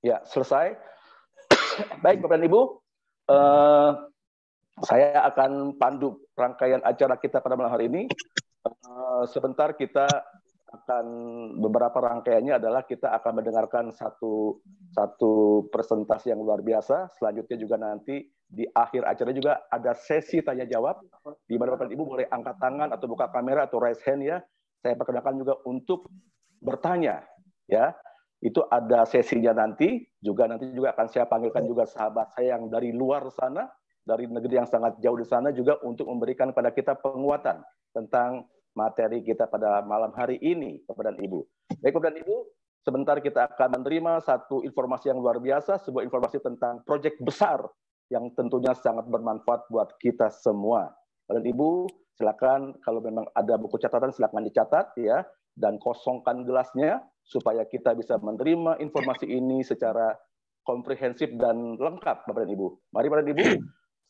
Ya, selesai. Baik, Bapak dan Ibu, saya akan pandu rangkaian acara kita pada malam hari ini. Sebentar kita akan, beberapa rangkaiannya adalah kita akan mendengarkan satu presentasi yang luar biasa. Selanjutnya juga nanti di akhir acara juga ada sesi tanya jawab, di mana Bapak dan Ibu boleh angkat tangan atau buka kamera atau raise hand ya. Saya perkenalkan juga untuk bertanya ya. Itu ada sesinya nanti juga akan saya panggilkan juga sahabat saya yang dari luar sana, dari negeri yang sangat jauh di sana juga untuk memberikan kepada kita penguatan tentang materi kita pada malam hari ini, Bapak dan Ibu. Baik, Bapak dan Ibu, sebentar kita akan menerima satu informasi yang luar biasa, sebuah informasi tentang proyek besar yang tentunya sangat bermanfaat buat kita semua. Bapak dan Ibu, silakan kalau memang ada buku catatan silakan dicatat ya, dan kosongkan gelasnya supaya kita bisa menerima informasi ini secara komprehensif dan lengkap, Bapak dan Ibu. Mari Bapak dan Ibu,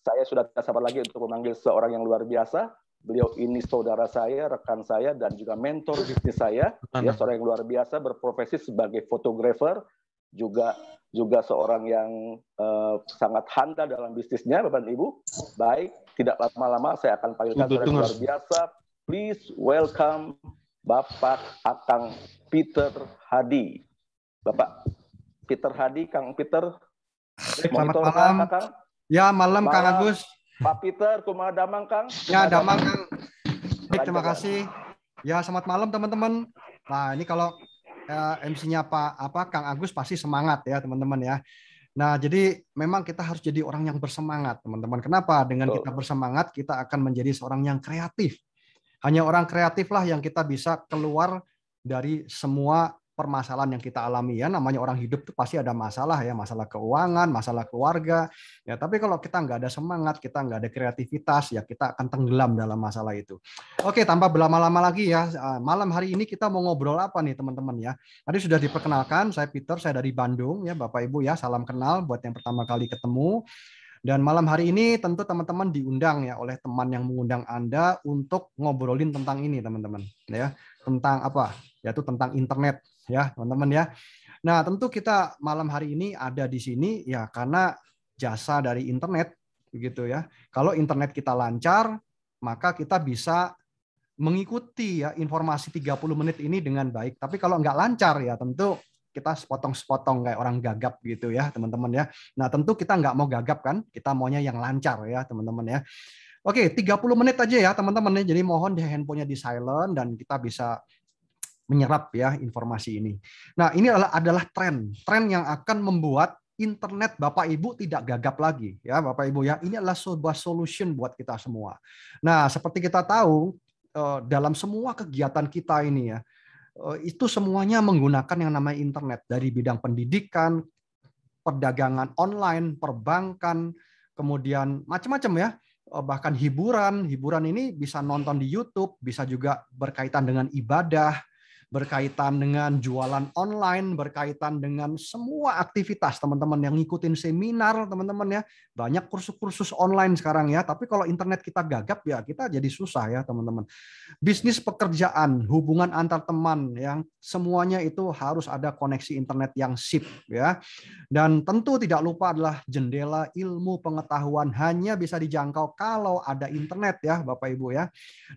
saya sudah tidak sabar lagi untuk memanggil seorang yang luar biasa. Beliau ini saudara saya, rekan saya, dan juga mentor bisnis saya. Dia seorang yang luar biasa, berprofesi sebagai fotografer, juga seorang yang sangat handal dalam bisnisnya, Bapak dan Ibu. Baik, tidak lama-lama saya akan panggilkan seorang yang luar biasa. Please welcome Bapak Akang Peter Hadi. Bapak Peter Hadi, Kang Peter. Selamat malam. Kang. Ya, malam Kang Agus. Pak Peter, kumaha damang Kang? Ya, damang Kang. Baik, terima kasih. Ya, selamat malam teman-teman. Nah, ini kalau MC-nya Kang Agus pasti semangat ya teman-teman ya. Nah, jadi memang kita harus jadi orang yang bersemangat teman-teman. Kenapa? Dengan kita bersemangat, kita akan menjadi seorang yang kreatif. Hanya orang kreatif lah yang kita bisa keluar dari semua permasalahan yang kita alami ya. Namanya orang hidup itu pasti ada masalah ya, masalah keuangan, masalah keluarga. Ya, tapi kalau kita nggak ada semangat, kita nggak ada kreativitas, ya kita akan tenggelam dalam masalah itu. Oke, tanpa berlama-lama lagi ya, malam hari ini kita mau ngobrol apa nih teman-teman ya. Tadi sudah diperkenalkan, saya Peter, saya dari Bandung ya, Bapak Ibu ya, salam kenal buat yang pertama kali ketemu. Dan malam hari ini tentu teman-teman diundang ya oleh teman yang mengundang Anda untuk ngobrolin tentang ini teman-teman ya, tentang apa? Yaitu tentang internet ya teman-teman ya. Nah tentu kita malam hari ini ada di sini ya karena jasa dari internet begitu ya. Kalau internet kita lancar maka kita bisa mengikuti ya informasi 30 menit ini dengan baik. Tapi kalau nggak lancar ya tentu kita sepotong-sepotong kayak orang gagap gitu ya teman-teman ya. Nah tentu kita nggak mau gagap kan, kita maunya yang lancar ya teman-teman ya. Oke, 30 menit aja ya teman-teman ya. Jadi mohon handphonenya di silent dan kita bisa menyerap ya informasi ini. Nah ini adalah tren yang akan membuat internet Bapak Ibu tidak gagap lagi ya Bapak Ibu ya. Ini adalah sebuah solution buat kita semua. Nah seperti kita tahu dalam semua kegiatan kita ini ya, itu semuanya menggunakan yang namanya internet dari bidang pendidikan, perdagangan online, perbankan, kemudian macam-macam ya, bahkan hiburan ini bisa nonton di YouTube, bisa juga berkaitan dengan ibadah, berkaitan dengan jualan online, berkaitan dengan semua aktivitas teman-teman yang ngikutin seminar teman-teman ya, banyak kursus-kursus online sekarang ya. Tapi kalau internet kita gagap ya kita jadi susah ya teman-teman. Bisnis, pekerjaan, hubungan antar teman yang semuanya itu harus ada koneksi internet yang sip ya. Dan tentu tidak lupa adalah jendela ilmu pengetahuan hanya bisa dijangkau kalau ada internet ya Bapak Ibu ya.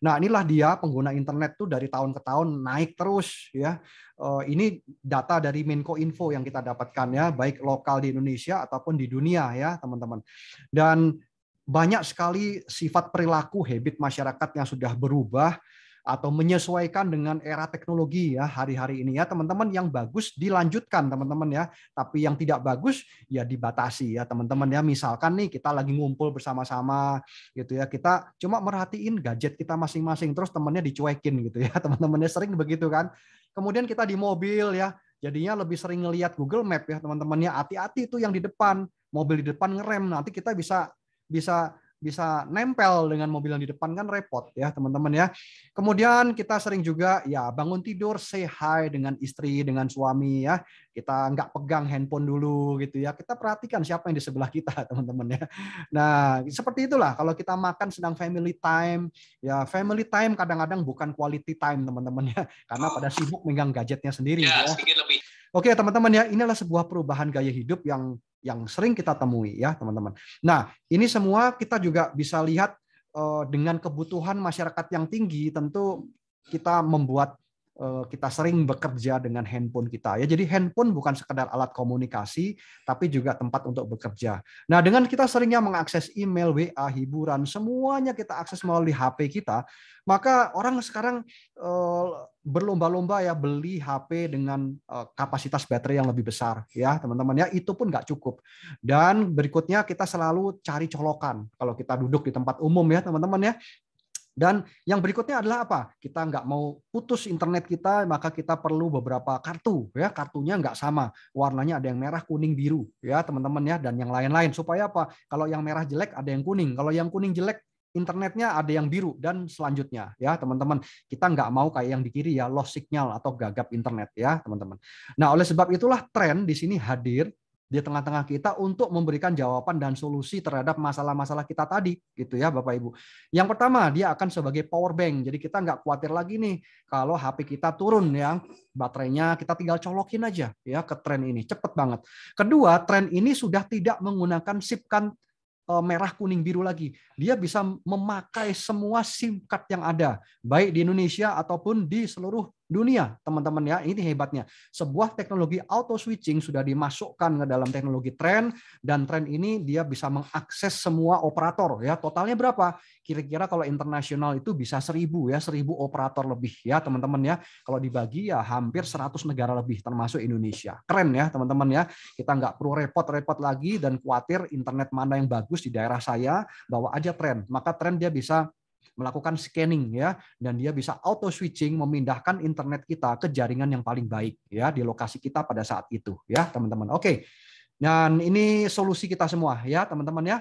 Nah inilah dia pengguna internet tuh dari tahun ke tahun naik terus ya. Ini data dari Menkominfo yang kita dapatkan ya, baik lokal di Indonesia ataupun di dunia ya teman-teman. Dan banyak sekali sifat perilaku habit masyarakat yang sudah berubah atau menyesuaikan dengan era teknologi ya hari-hari ini ya teman-teman. Yang bagus dilanjutkan teman-teman ya, tapi yang tidak bagus ya dibatasi ya teman-teman ya. Misalkan nih kita lagi ngumpul bersama-sama gitu ya, kita cuma merhatiin gadget kita masing-masing terus temannya dicuekin gitu ya teman-teman ya, sering begitu kan. Kemudian kita di mobil ya, jadinya lebih sering ngelihat Google Map ya teman-teman ya. Hati-hati itu yang di depan, mobil di depan ngerem, nanti kita bisa nempel dengan mobil yang di depan, kan repot ya teman-teman ya. Kemudian kita sering juga ya bangun tidur say hi dengan istri, dengan suami ya. Kita nggak pegang handphone dulu gitu ya. Kita perhatikan siapa yang di sebelah kita teman-teman ya. Nah seperti itulah kalau kita makan sedang family time ya. Family time kadang-kadang bukan quality time teman-teman ya, karena pada sibuk megang gadgetnya sendiri ya. Oke, teman-teman ya, inilah sebuah perubahan gaya hidup yang sering kita temui ya, teman-teman. Nah, ini semua kita juga bisa lihat dengan kebutuhan masyarakat yang tinggi, tentu kita membuat kita sering bekerja dengan handphone kita ya. Jadi handphone bukan sekedar alat komunikasi, tapi juga tempat untuk bekerja. Nah, dengan kita seringnya mengakses email, WA, hiburan, semuanya kita akses melalui HP kita, maka orang sekarang berlomba-lomba ya beli HP dengan kapasitas baterai yang lebih besar ya, teman-teman ya. Itu pun nggak cukup. Dan berikutnya kita selalu cari colokan kalau kita duduk di tempat umum ya, teman-teman ya. Dan yang berikutnya adalah apa? Kita nggak mau putus internet kita, maka kita perlu beberapa kartu ya. Kartunya nggak sama, warnanya ada yang merah, kuning, biru ya, teman-teman ya, dan yang lain-lain. Supaya apa? Kalau yang merah jelek ada yang kuning, kalau yang kuning jelek internetnya ada yang biru, dan selanjutnya ya, teman-teman. Kita nggak mau kayak yang di kiri ya, lost signal atau gagap internet ya, teman-teman. Nah, oleh sebab itulah tren di sini hadir di tengah-tengah kita untuk memberikan jawaban dan solusi terhadap masalah-masalah kita tadi, gitu ya, Bapak Ibu. Yang pertama, dia akan sebagai power bank. Jadi kita nggak khawatir lagi nih kalau HP kita turun ya, baterainya kita tinggal colokin aja ya ke tren ini, cepet banget. Kedua, tren ini sudah tidak menggunakan SIM card merah, kuning, biru lagi. Dia bisa memakai semua SIM card yang ada, baik di Indonesia ataupun di seluruh dunia, teman-teman ya. Ini hebatnya. Sebuah teknologi auto switching sudah dimasukkan ke dalam teknologi tren, dan tren ini dia bisa mengakses semua operator ya. Totalnya berapa? Kira-kira kalau internasional itu bisa 1000 ya, 1000 operator lebih ya, teman-teman ya. Kalau dibagi ya hampir 100 negara lebih termasuk Indonesia. Keren ya, teman-teman ya. Kita nggak perlu repot-repot lagi dan khawatir internet mana yang bagus di daerah saya, bawa aja tren. Maka tren dia bisa melakukan scanning ya, dan dia bisa auto switching, memindahkan internet kita ke jaringan yang paling baik ya di lokasi kita pada saat itu ya, teman-teman. Oke. Dan ini solusi kita semua ya, teman-teman ya.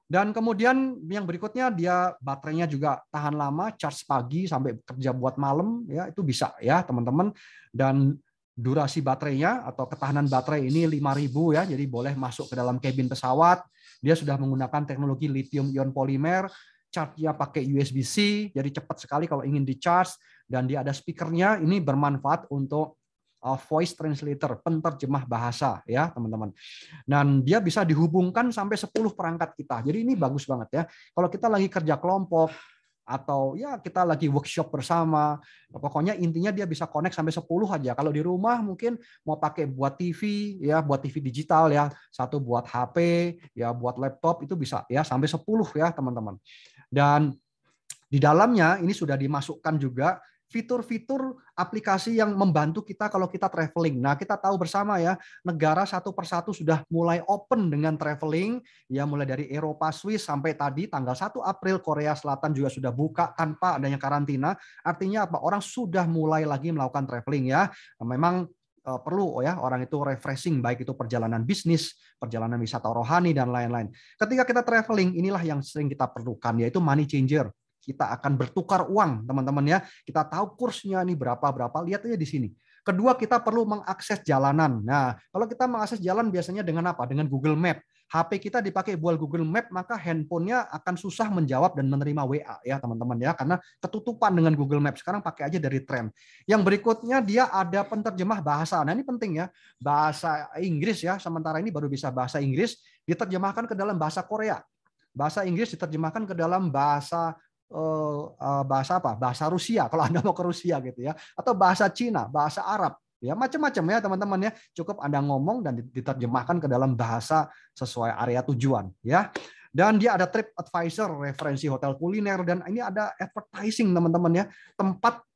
Dan kemudian yang berikutnya, dia baterainya juga tahan lama, charge pagi sampai kerja buat malam ya, itu bisa ya, teman-teman. Dan durasi baterainya atau ketahanan baterai ini 5000 ya, jadi boleh masuk ke dalam kabin pesawat. Dia sudah menggunakan teknologi lithium ion polimer, charge-nya pakai USB-C, jadi cepat sekali kalau ingin di-charge, dan dia ada speakernya, ini bermanfaat untuk voice translator, penterjemah bahasa ya, teman-teman. Dan dia bisa dihubungkan sampai 10 perangkat kita. Jadi ini bagus banget ya. Kalau kita lagi kerja kelompok atau ya kita lagi workshop bersama, pokoknya intinya dia bisa connect sampai 10 aja. Kalau di rumah mungkin mau pakai buat TV ya, buat TV digital ya, satu buat HP ya, buat laptop itu bisa ya sampai 10 ya, teman-teman. Dan di dalamnya ini sudah dimasukkan juga fitur-fitur aplikasi yang membantu kita kalau kita traveling. Nah, kita tahu bersama ya, negara satu persatu sudah mulai open dengan traveling, ya mulai dari Eropa, Swiss, sampai tadi tanggal 1 April Korea Selatan juga sudah buka tanpa adanya karantina. Artinya apa? Orang sudah mulai lagi melakukan traveling ya. Memang perlu ya orang itu refreshing, baik itu perjalanan bisnis, perjalanan wisata rohani, dan lain-lain. Ketika kita traveling, inilah yang sering kita perlukan, yaitu money changer. Kita akan bertukar uang, teman-teman ya. Kita tahu kursnya nih berapa, lihat aja di sini. Kedua, kita perlu mengakses jalanan. Nah, kalau kita mengakses jalan biasanya dengan apa? Dengan Google Map. HP kita dipakai buat Google Map, maka handphonenya akan susah menjawab dan menerima WA ya, teman-teman ya, karena ketutupan dengan Google Map. Sekarang pakai aja dari tren. Yang berikutnya, dia ada penterjemah bahasa. Nah, ini penting ya. Bahasa Inggris ya, sementara ini baru bisa bahasa Inggris, diterjemahkan ke dalam bahasa Korea. Bahasa Inggris diterjemahkan ke dalam bahasa apa? Bahasa Rusia kalau Anda mau ke Rusia gitu ya, atau bahasa Cina, bahasa Arab, ya macam-macam ya, teman-teman ya. Cukup Anda ngomong dan diterjemahkan ke dalam bahasa sesuai area tujuan ya. Dan dia ada trip advisor, referensi hotel kuliner, dan ini ada advertising, teman-teman ya. Tempat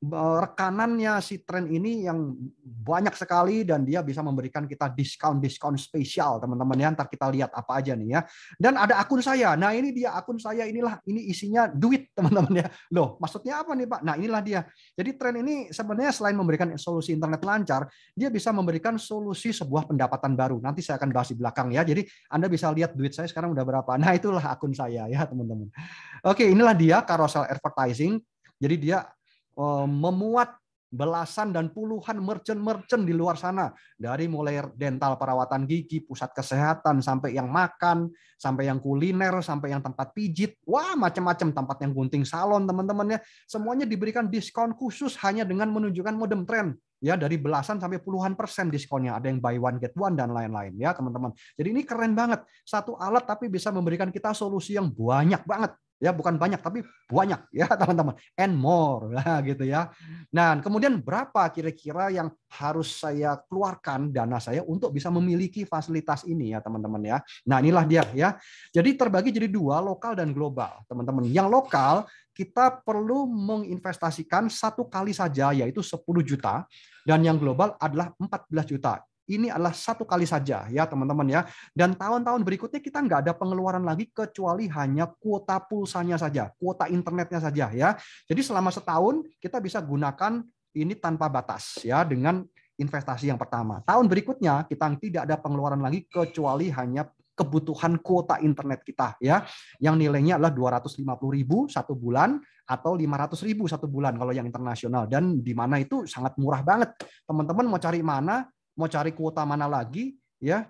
rekanannya si tren ini yang banyak sekali, dan dia bisa memberikan kita diskon spesial, teman-teman ya. Ntar kita lihat apa aja nih ya. Dan ada akun saya. Nah, ini dia akun saya, ini isinya duit, teman-teman ya. Loh, maksudnya apa nih, Pak? Nah, inilah dia. Jadi tren ini sebenarnya selain memberikan solusi internet lancar, dia bisa memberikan solusi sebuah pendapatan baru. Nanti saya akan bahas di belakang ya. Jadi Anda bisa lihat duit saya sekarang udah berapa. Nah, itulah akun saya ya, teman-teman. Oke, inilah dia carousel advertising. Jadi dia memuat belasan dan puluhan merchant di luar sana, dari mulai dental, perawatan gigi, pusat kesehatan, sampai yang makan, sampai yang kuliner, sampai yang tempat pijit, wah macam-macam, tempat yang gunting salon, teman-teman ya, semuanya diberikan diskon khusus hanya dengan menunjukkan modem tren. ya dari belasan sampai puluhan persen diskonnya, ada yang buy one get one dan lain-lain ya teman-teman. Jadi ini keren banget, satu alat tapi bisa memberikan kita solusi yang banyak banget ya, bukan banyak tapi banyak ya teman-teman, and more nah, gitu ya. Nah kemudian berapa kira-kira yang harus saya keluarkan dana saya untuk bisa memiliki fasilitas ini ya teman-teman ya. Nah inilah dia ya. Jadi terbagi jadi dua, lokal dan global teman-teman. Yang lokal kita perlu menginvestasikan satu kali saja yaitu 10 juta, dan yang global adalah 14 juta. Ini adalah satu kali saja ya teman-teman ya. Dan tahun-tahun berikutnya kita nggak ada pengeluaran lagi kecuali hanya kuota pulsanya saja, kuota internetnya saja ya. Jadi selama setahun kita bisa gunakan ini tanpa batas ya dengan investasi yang pertama. Tahun berikutnya kita tidak ada pengeluaran lagi kecuali hanya kebutuhan kuota internet kita ya, yang nilainya adalah 250.000 satu bulan atau 500.000 satu bulan kalau yang internasional, dan di mana itu sangat murah banget. Teman-teman mau cari mana, mau cari kuota mana lagi ya,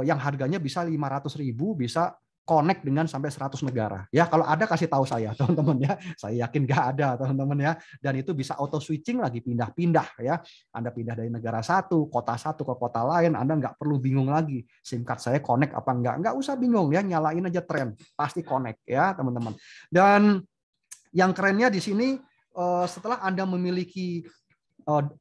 yang harganya bisa 500.000 bisa connect dengan sampai 100 negara. Ya, kalau ada kasih tahu saya, teman-teman ya. Saya yakin nggak ada, teman-teman ya. Dan itu bisa auto switching lagi, pindah-pindah ya. Anda pindah dari negara satu ke kota lain, Anda nggak perlu bingung lagi. SIM card saya connect apa enggak. Nggak usah bingung ya, nyalain aja tren. Pasti connect ya, teman-teman. Dan yang kerennya di sini, setelah Anda memiliki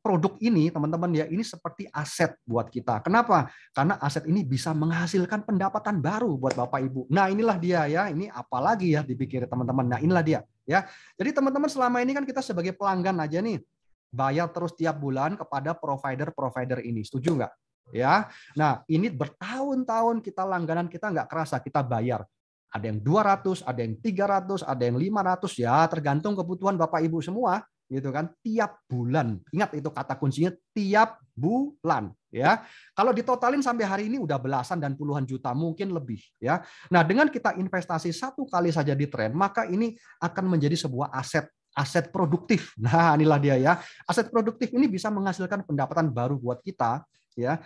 produk ini teman-teman ya, ini seperti aset buat kita. Kenapa? Karena aset ini bisa menghasilkan pendapatan baru buat Bapak Ibu. Nah inilah dia ya, ini apalagi ya dipikir teman-teman. Nah inilah dia ya. Jadi teman-teman selama ini kan kita sebagai pelanggan aja nih, bayar terus tiap bulan kepada provider-provider ini. Setuju nggak? Ya. Nah ini bertahun-tahun kita langganan, kita nggak kerasa kita bayar. Ada yang 200, ada yang 300, ada yang 500 ya, tergantung kebutuhan Bapak Ibu semua. Gitu kan, tiap bulan. Ingat itu kata kuncinya, tiap bulan ya. Kalau ditotalin sampai hari ini udah belasan dan puluhan juta, mungkin lebih ya. Nah, dengan kita investasi satu kali saja di tren, maka ini akan menjadi sebuah aset produktif. Nah, inilah dia ya. Aset produktif ini bisa menghasilkan pendapatan baru buat kita ya.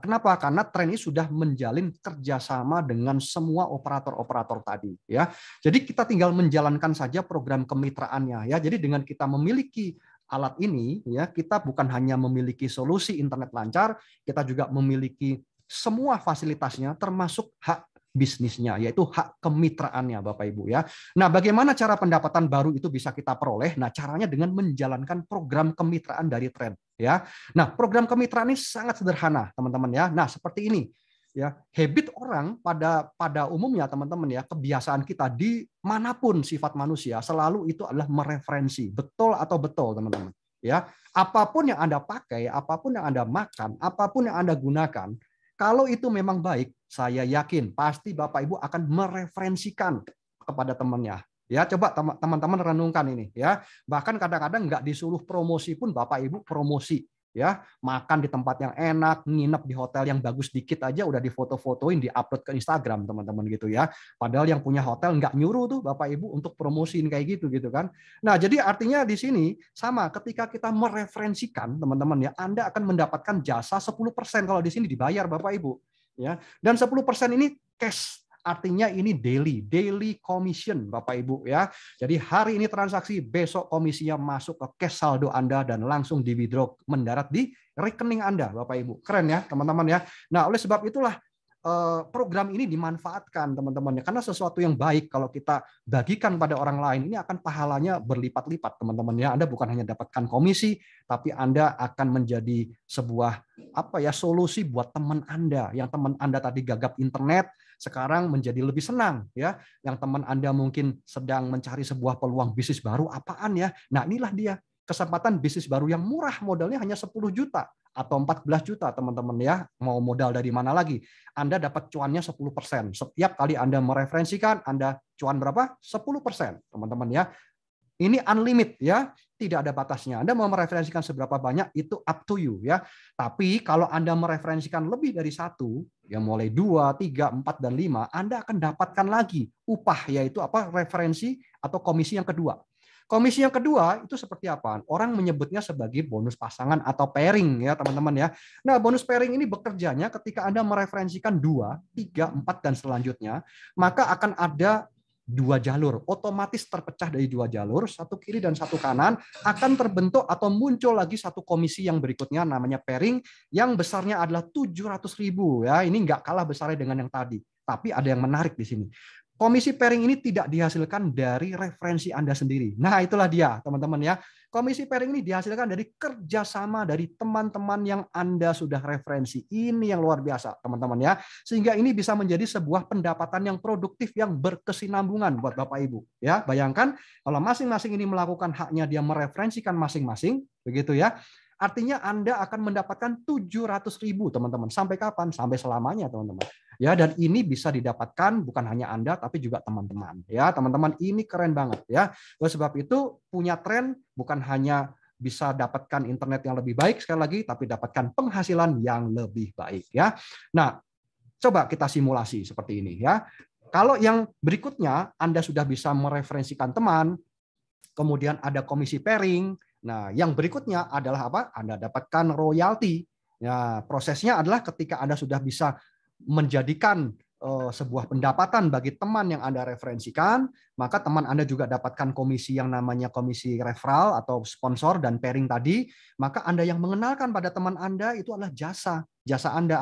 Kenapa? Karena tren ini sudah menjalin kerjasama dengan semua operator-operator tadi ya. Jadi kita tinggal menjalankan saja program kemitraannya ya. Jadi dengan kita memiliki alat ini ya, kita bukan hanya memiliki solusi internet lancar, kita juga memiliki semua fasilitasnya termasuk hak bisnisnya, yaitu hak kemitraannya Bapak Ibu ya. Nah, bagaimana cara pendapatan baru itu bisa kita peroleh? Nah, caranya dengan menjalankan program kemitraan dari Tren ya. Nah, program kemitraan ini sangat sederhana, teman-teman ya. Nah, seperti ini ya. Habit orang pada umumnya teman-teman ya, kebiasaan kita di manapun sifat manusia selalu itu adalah mereferensi. Betul atau betul, teman-teman? Ya, apapun yang Anda pakai, apapun yang Anda makan, apapun yang Anda gunakan, kalau itu memang baik, saya yakin pasti Bapak Ibu akan mereferensikan kepada temannya. Ya, coba teman-teman renungkan ini ya. Bahkan kadang-kadang nggak disuruh promosi pun Bapak Ibu promosi. Ya, makan di tempat yang enak, nginep di hotel yang bagus dikit aja udah difoto-fotoin, diupload ke Instagram teman-teman gitu ya. Padahal yang punya hotel nggak nyuruh tuh Bapak Ibu untuk promosiin kayak gitu kan. Nah, jadi artinya di sini sama, ketika kita mereferensikan teman-teman ya, Anda akan mendapatkan jasa 10% kalau di sini dibayar Bapak Ibu ya. Dan 10% ini cash. Artinya ini daily commission Bapak Ibu ya. Jadi hari ini transaksi, besok komisinya masuk ke cash saldo Anda dan langsung di withdraw mendarat di rekening Anda Bapak Ibu. Keren ya teman-teman ya. Nah, oleh sebab itulah program ini dimanfaatkan teman-teman ya, karena sesuatu yang baik kalau kita bagikan pada orang lain ini akan pahalanya berlipat-lipat teman-teman ya. Anda bukan hanya dapatkan komisi, tapi Anda akan menjadi sebuah solusi buat teman Anda, yang teman Anda tadi gagap internet sekarang menjadi lebih senang ya. Yang teman Anda mungkin sedang mencari sebuah peluang bisnis baru, apaan ya. Nah, inilah dia kesempatan bisnis baru yang murah, modalnya hanya 10 juta atau 14 juta teman-teman ya. Mau modal dari mana lagi? Anda dapat cuannya 10%. Setiap kali Anda mereferensikan, Anda cuan berapa? 10%, teman-teman ya. Ini unlimited ya, tidak ada batasnya. Anda mau mereferensikan seberapa banyak itu up to you ya. Tapi kalau Anda mereferensikan lebih dari satu, ya mulai 2, 3, 4 dan 5, Anda akan dapatkan lagi upah, yaitu referensi atau komisi yang kedua. Komisi yang kedua itu seperti apa? Orang menyebutnya sebagai bonus pasangan atau pairing ya teman-teman ya. Nah, bonus pairing ini bekerjanya ketika Anda mereferensikan 2, 3, 4 dan selanjutnya, maka akan ada dua jalur, otomatis terpecah dari dua jalur, satu kiri dan satu kanan, akan terbentuk atau muncul lagi satu komisi yang berikutnya namanya pairing yang besarnya adalah 700.000 ya. Ini nggak kalah besarnya dengan yang tadi. Tapi ada yang menarik di sini. Komisi pairing ini tidak dihasilkan dari referensi Anda sendiri. Nah, itulah dia, teman-teman ya. Komisi pairing ini dihasilkan dari kerjasama dari teman-teman yang Anda sudah referensi. Ini yang luar biasa, teman-teman ya. Sehingga ini bisa menjadi sebuah pendapatan yang produktif yang berkesinambungan buat Bapak Ibu. Ya, bayangkan kalau masing-masing ini melakukan haknya, dia mereferensikan masing-masing, begitu ya. Artinya Anda akan mendapatkan 700.000, teman-teman. Sampai kapan? Sampai selamanya, teman-teman. Ya, dan ini bisa didapatkan bukan hanya Anda tapi juga teman-teman. Ya, teman-teman, ini keren banget ya. Oleh sebab itu punya tren bukan hanya bisa dapatkan internet yang lebih baik sekali lagi, tapi dapatkan penghasilan yang lebih baik ya. Nah, coba kita simulasi seperti ini ya. Kalau yang berikutnya Anda sudah bisa mereferensikan teman, kemudian ada komisi pairing. Nah, yang berikutnya adalah apa? Anda dapatkan royalti. Ya, prosesnya adalah ketika Anda sudah bisa menjadikan sebuah pendapatan bagi teman yang Anda referensikan, maka teman Anda juga dapatkan komisi yang namanya komisi referral atau sponsor dan pairing tadi, maka Anda yang mengenalkan pada teman Anda itu adalah jasa Anda.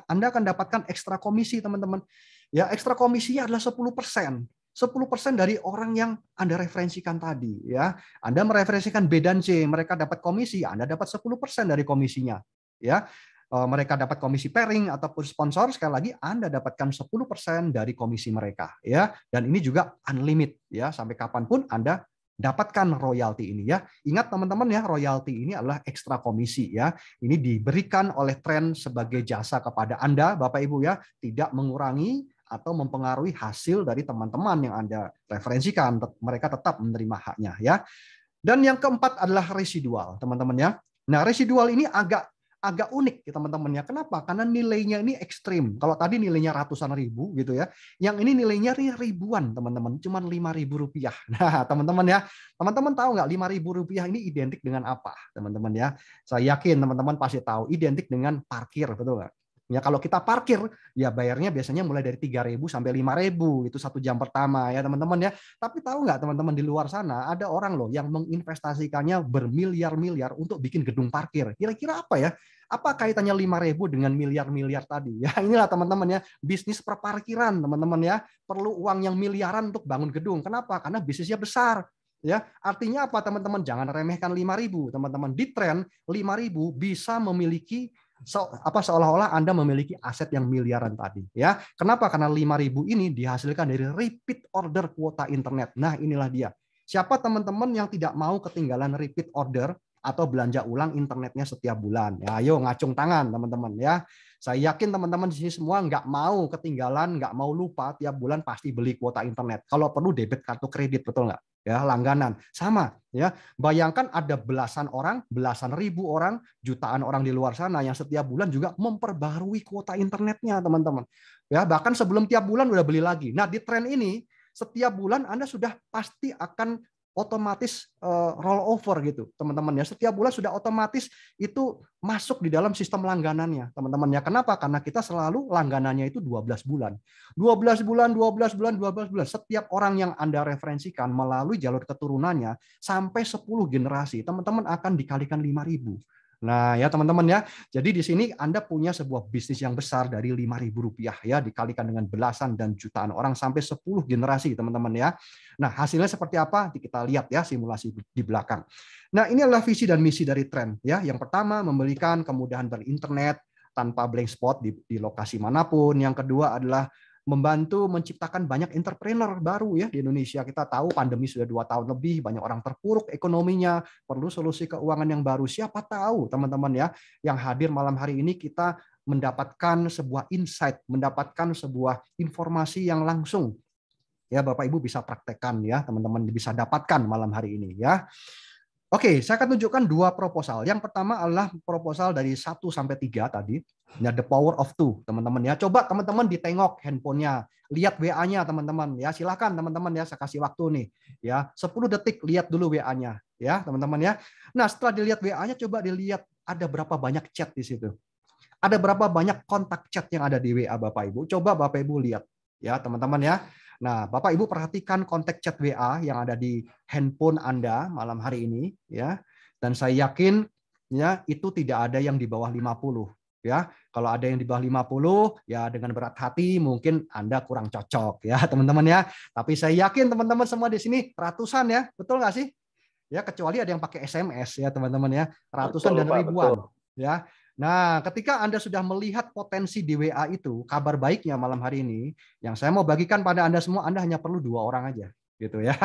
Anda akan dapatkan ekstra komisi, teman-teman. Ya, ekstra komisinya adalah 10%. 10% dari orang yang Anda referensikan tadi ya. Anda mereferensikan B dan C, mereka dapat komisi, Anda dapat 10% dari komisinya ya. Mereka dapat komisi pairing ataupun sponsor, sekali lagi Anda dapatkan 10% dari komisi mereka ya. Dan ini juga unlimited ya, sampai kapanpun Anda dapatkan royalti ini ya. Ingat teman-teman ya, royalti ini adalah ekstra komisi ya. Ini diberikan oleh tren sebagai jasa kepada Anda Bapak Ibu ya, tidak mengurangi atau mempengaruhi hasil dari teman-teman yang Anda referensikan. Mereka tetap menerima haknya ya. Dan yang keempat adalah residual, teman-teman ya. Nah, residual ini agak unik ya teman-teman ya. Kenapa? Karena nilainya ini ekstrim. Kalau tadi nilainya ratusan ribu gitu ya. Yang ini nilainya ribuan, teman-teman. Cuma Rp5.000. Nah, teman-teman ya. Teman-teman tahu nggak Rp5.000 ini identik dengan apa, teman-teman ya? Saya yakin teman-teman pasti tahu. Identik dengan parkir, betul nggak? Ya, kalau kita parkir, ya bayarnya biasanya mulai dari 3.000 sampai 5.000 itu 1 jam pertama ya teman-teman ya. Tapi tahu nggak teman-teman, di luar sana ada orang loh yang menginvestasikannya bermiliar-miliar untuk bikin gedung parkir. Kira-kira apa ya? Apa kaitannya 5.000 dengan miliar-miliar tadi? Ya inilah teman-teman ya, bisnis perparkiran teman-teman ya. Perlu uang yang miliaran untuk bangun gedung. Kenapa? Karena bisnisnya besar. Ya, artinya apa teman-teman? Jangan remehkan 5.000 teman-teman. Di tren 5.000 bisa memiliki seolah-olah Anda memiliki aset yang miliaran tadi ya. Kenapa? Karena 5.000 ini dihasilkan dari repeat order kuota internet. Nah, inilah dia. Siapa teman-teman yang tidak mau ketinggalan repeat order atau belanja ulang internetnya setiap bulan? Ya, ayo ngacung tangan teman-teman ya. Saya yakin teman-teman di sini semua nggak mau ketinggalan, nggak mau lupa tiap bulan pasti beli kuota internet. Kalau perlu debit kartu kredit, betul nggak? Ya, langganan sama ya. Bayangkan ada belasan orang, belasan ribu orang, jutaan orang di luar sana yang setiap bulan juga memperbarui kuota internetnya, teman-teman. Ya, bahkan sebelum tiap bulan udah beli lagi. Nah, di tren ini setiap bulan Anda sudah pasti akan otomatis roll over gitu, teman-teman ya. Setiap bulan sudah otomatis itu masuk di dalam sistem langganannya, teman-teman ya. Kenapa? Karena kita selalu langganannya itu 12 bulan. 12 bulan, 12 bulan, 12 bulan. Setiap orang yang Anda referensikan melalui jalur keturunannya sampai 10 generasi, teman-teman akan dikalikan 5.000. Nah, ya teman-teman ya. Jadi di sini Anda punya sebuah bisnis yang besar dari Rp5.000 ya, dikalikan dengan belasan dan jutaan orang sampai 10 generasi, teman-teman ya. Nah, hasilnya seperti apa? Kita lihat ya simulasi di belakang. Nah, ini adalah visi dan misi dari tren ya. Yang pertama, memberikan kemudahan berinternet tanpa blank spot di lokasi manapun. Yang kedua adalah membantu menciptakan banyak entrepreneur baru ya di Indonesia. Kita tahu pandemi sudah 2 tahun lebih, banyak orang terpuruk ekonominya, perlu solusi keuangan yang baru. Siapa tahu teman-teman ya, yang hadir malam hari ini kita mendapatkan sebuah insight, mendapatkan sebuah informasi yang langsung ya Bapak Ibu bisa praktekkan ya, teman-teman bisa dapatkan malam hari ini ya. Oke, saya akan tunjukkan 2 proposal. Yang pertama adalah proposal dari 1 sampai 3 tadi. Ya, the power of 2, teman-teman ya. Coba teman-teman ditengok handphonenya, lihat WA-nya teman-teman ya. Silakan teman-teman ya, saya kasih waktu nih ya. 10 detik lihat dulu WA-nya ya, teman-teman ya. Nah, setelah dilihat WA-nya coba dilihat ada berapa banyak chat di situ. Ada berapa banyak kontak chat yang ada di WA Bapak Ibu. Coba Bapak Ibu lihat ya, teman-teman ya. Nah, Bapak Ibu perhatikan kontak chat WA yang ada di handphone Anda malam hari ini ya. Dan saya yakin ya itu tidak ada yang di bawah 50 ya. Kalau ada yang di bawah 50 ya dengan berat hati mungkin Anda kurang cocok ya, teman-teman ya. Tapi saya yakin teman-teman semua di sini ratusan ya. Betul nggak sih? Ya, kecuali ada yang pakai SMS ya, teman-teman ya. Ratusan Betul, dan Pak, ribuan betul. ya. Nah, ketika Anda sudah melihat potensi di WA itu, kabar baiknya malam hari ini, yang saya mau bagikan pada Anda semua, Anda hanya perlu 2 orang aja, gitu ya.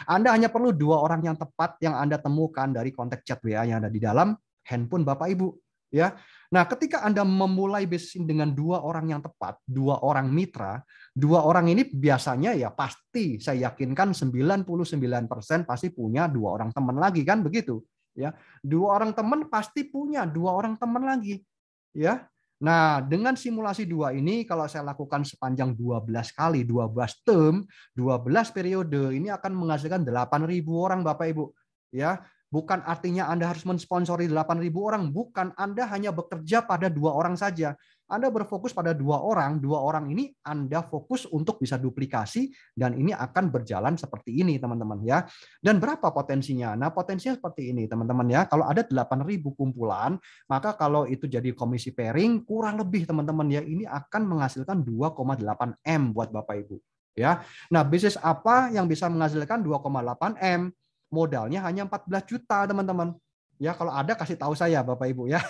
Anda hanya perlu 2 orang yang tepat yang Anda temukan dari kontak chat WA yang ada di dalam handphone Bapak Ibu, ya. Nah, ketika Anda memulai bisnis dengan 2 orang yang tepat, 2 orang mitra, 2 orang ini biasanya ya pasti saya yakinkan 99% pasti punya 2 orang teman lagi kan begitu, ya. 2 orang teman pasti punya 2 orang teman lagi, ya. Nah, dengan simulasi 2 ini kalau saya lakukan sepanjang 12 kali, 12 term, 12 periode, ini akan menghasilkan 8.000 orang Bapak Ibu, ya. Bukan artinya Anda harus mensponsori 8.000 orang, bukan. Anda hanya bekerja pada 2 orang saja. Anda berfokus pada 2 orang, 2 orang ini Anda fokus untuk bisa duplikasi dan ini akan berjalan seperti ini teman-teman ya. Dan berapa potensinya? Nah, potensinya seperti ini teman-teman ya. Kalau ada 8.000 kumpulan, maka kalau itu jadi komisi pairing kurang lebih teman-teman ya ini akan menghasilkan 2,8 M buat Bapak Ibu ya. Nah, bisnis apa yang bisa menghasilkan 2,8 M? Modalnya hanya 14 juta teman-teman. Ya, kalau ada kasih tahu saya Bapak Ibu ya.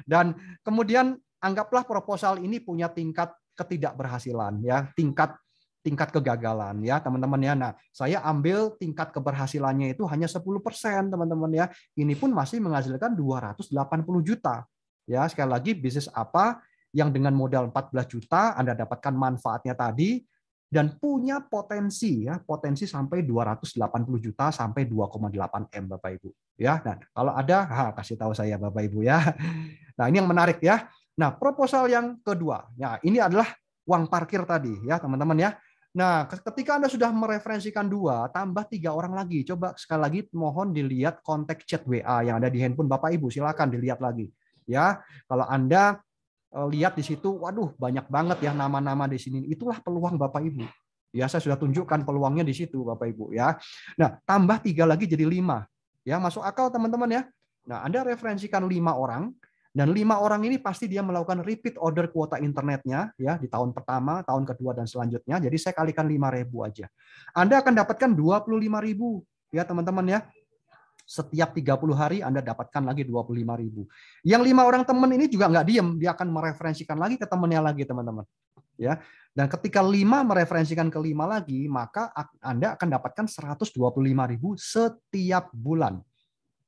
Dan kemudian anggaplah proposal ini punya tingkat ketidakberhasilan ya, tingkat kegagalan ya, teman-teman ya. Nah, saya ambil tingkat keberhasilannya itu hanya 10% teman-teman ya. Ini pun masih menghasilkan 280 juta. Ya, sekali lagi bisnis apa yang dengan modal 14 juta Anda dapatkan manfaatnya tadi dan punya potensi ya, potensi sampai 280 juta sampai 2,8 M Bapak Ibu ya. Nah, kalau ada kasih tahu saya Bapak Ibu ya. Nah, ini yang menarik ya. Nah, proposal yang kedua. Ya, ini adalah uang parkir tadi ya, teman-teman ya. Nah, ketika Anda sudah mereferensikan 2, tambah 3 orang lagi. Coba sekali lagi mohon dilihat kontak chat WA yang ada di handphone Bapak Ibu, silakan dilihat lagi. Ya, kalau Anda lihat di situ, waduh banyak banget ya nama-nama di sini. Itulah peluang Bapak Ibu. Ya, saya sudah tunjukkan peluangnya di situ Bapak Ibu ya. Nah, tambah 3 lagi jadi 5. Ya, masuk akal teman-teman ya. Nah, Anda referensikan 5 orang dan 5 orang ini pasti dia melakukan repeat order kuota internetnya ya di tahun pertama, tahun kedua dan selanjutnya. Jadi saya kalikan 5.000 aja. Anda akan dapatkan 25.000 ya teman-teman ya. Setiap 30 hari Anda dapatkan lagi 25.000. Yang 5 orang teman ini juga nggak diem, dia akan mereferensikan lagi ke temannya lagi teman-teman. Ya. Dan ketika 5 mereferensikan ke 5 lagi, maka Anda akan dapatkan 125.000 setiap bulan.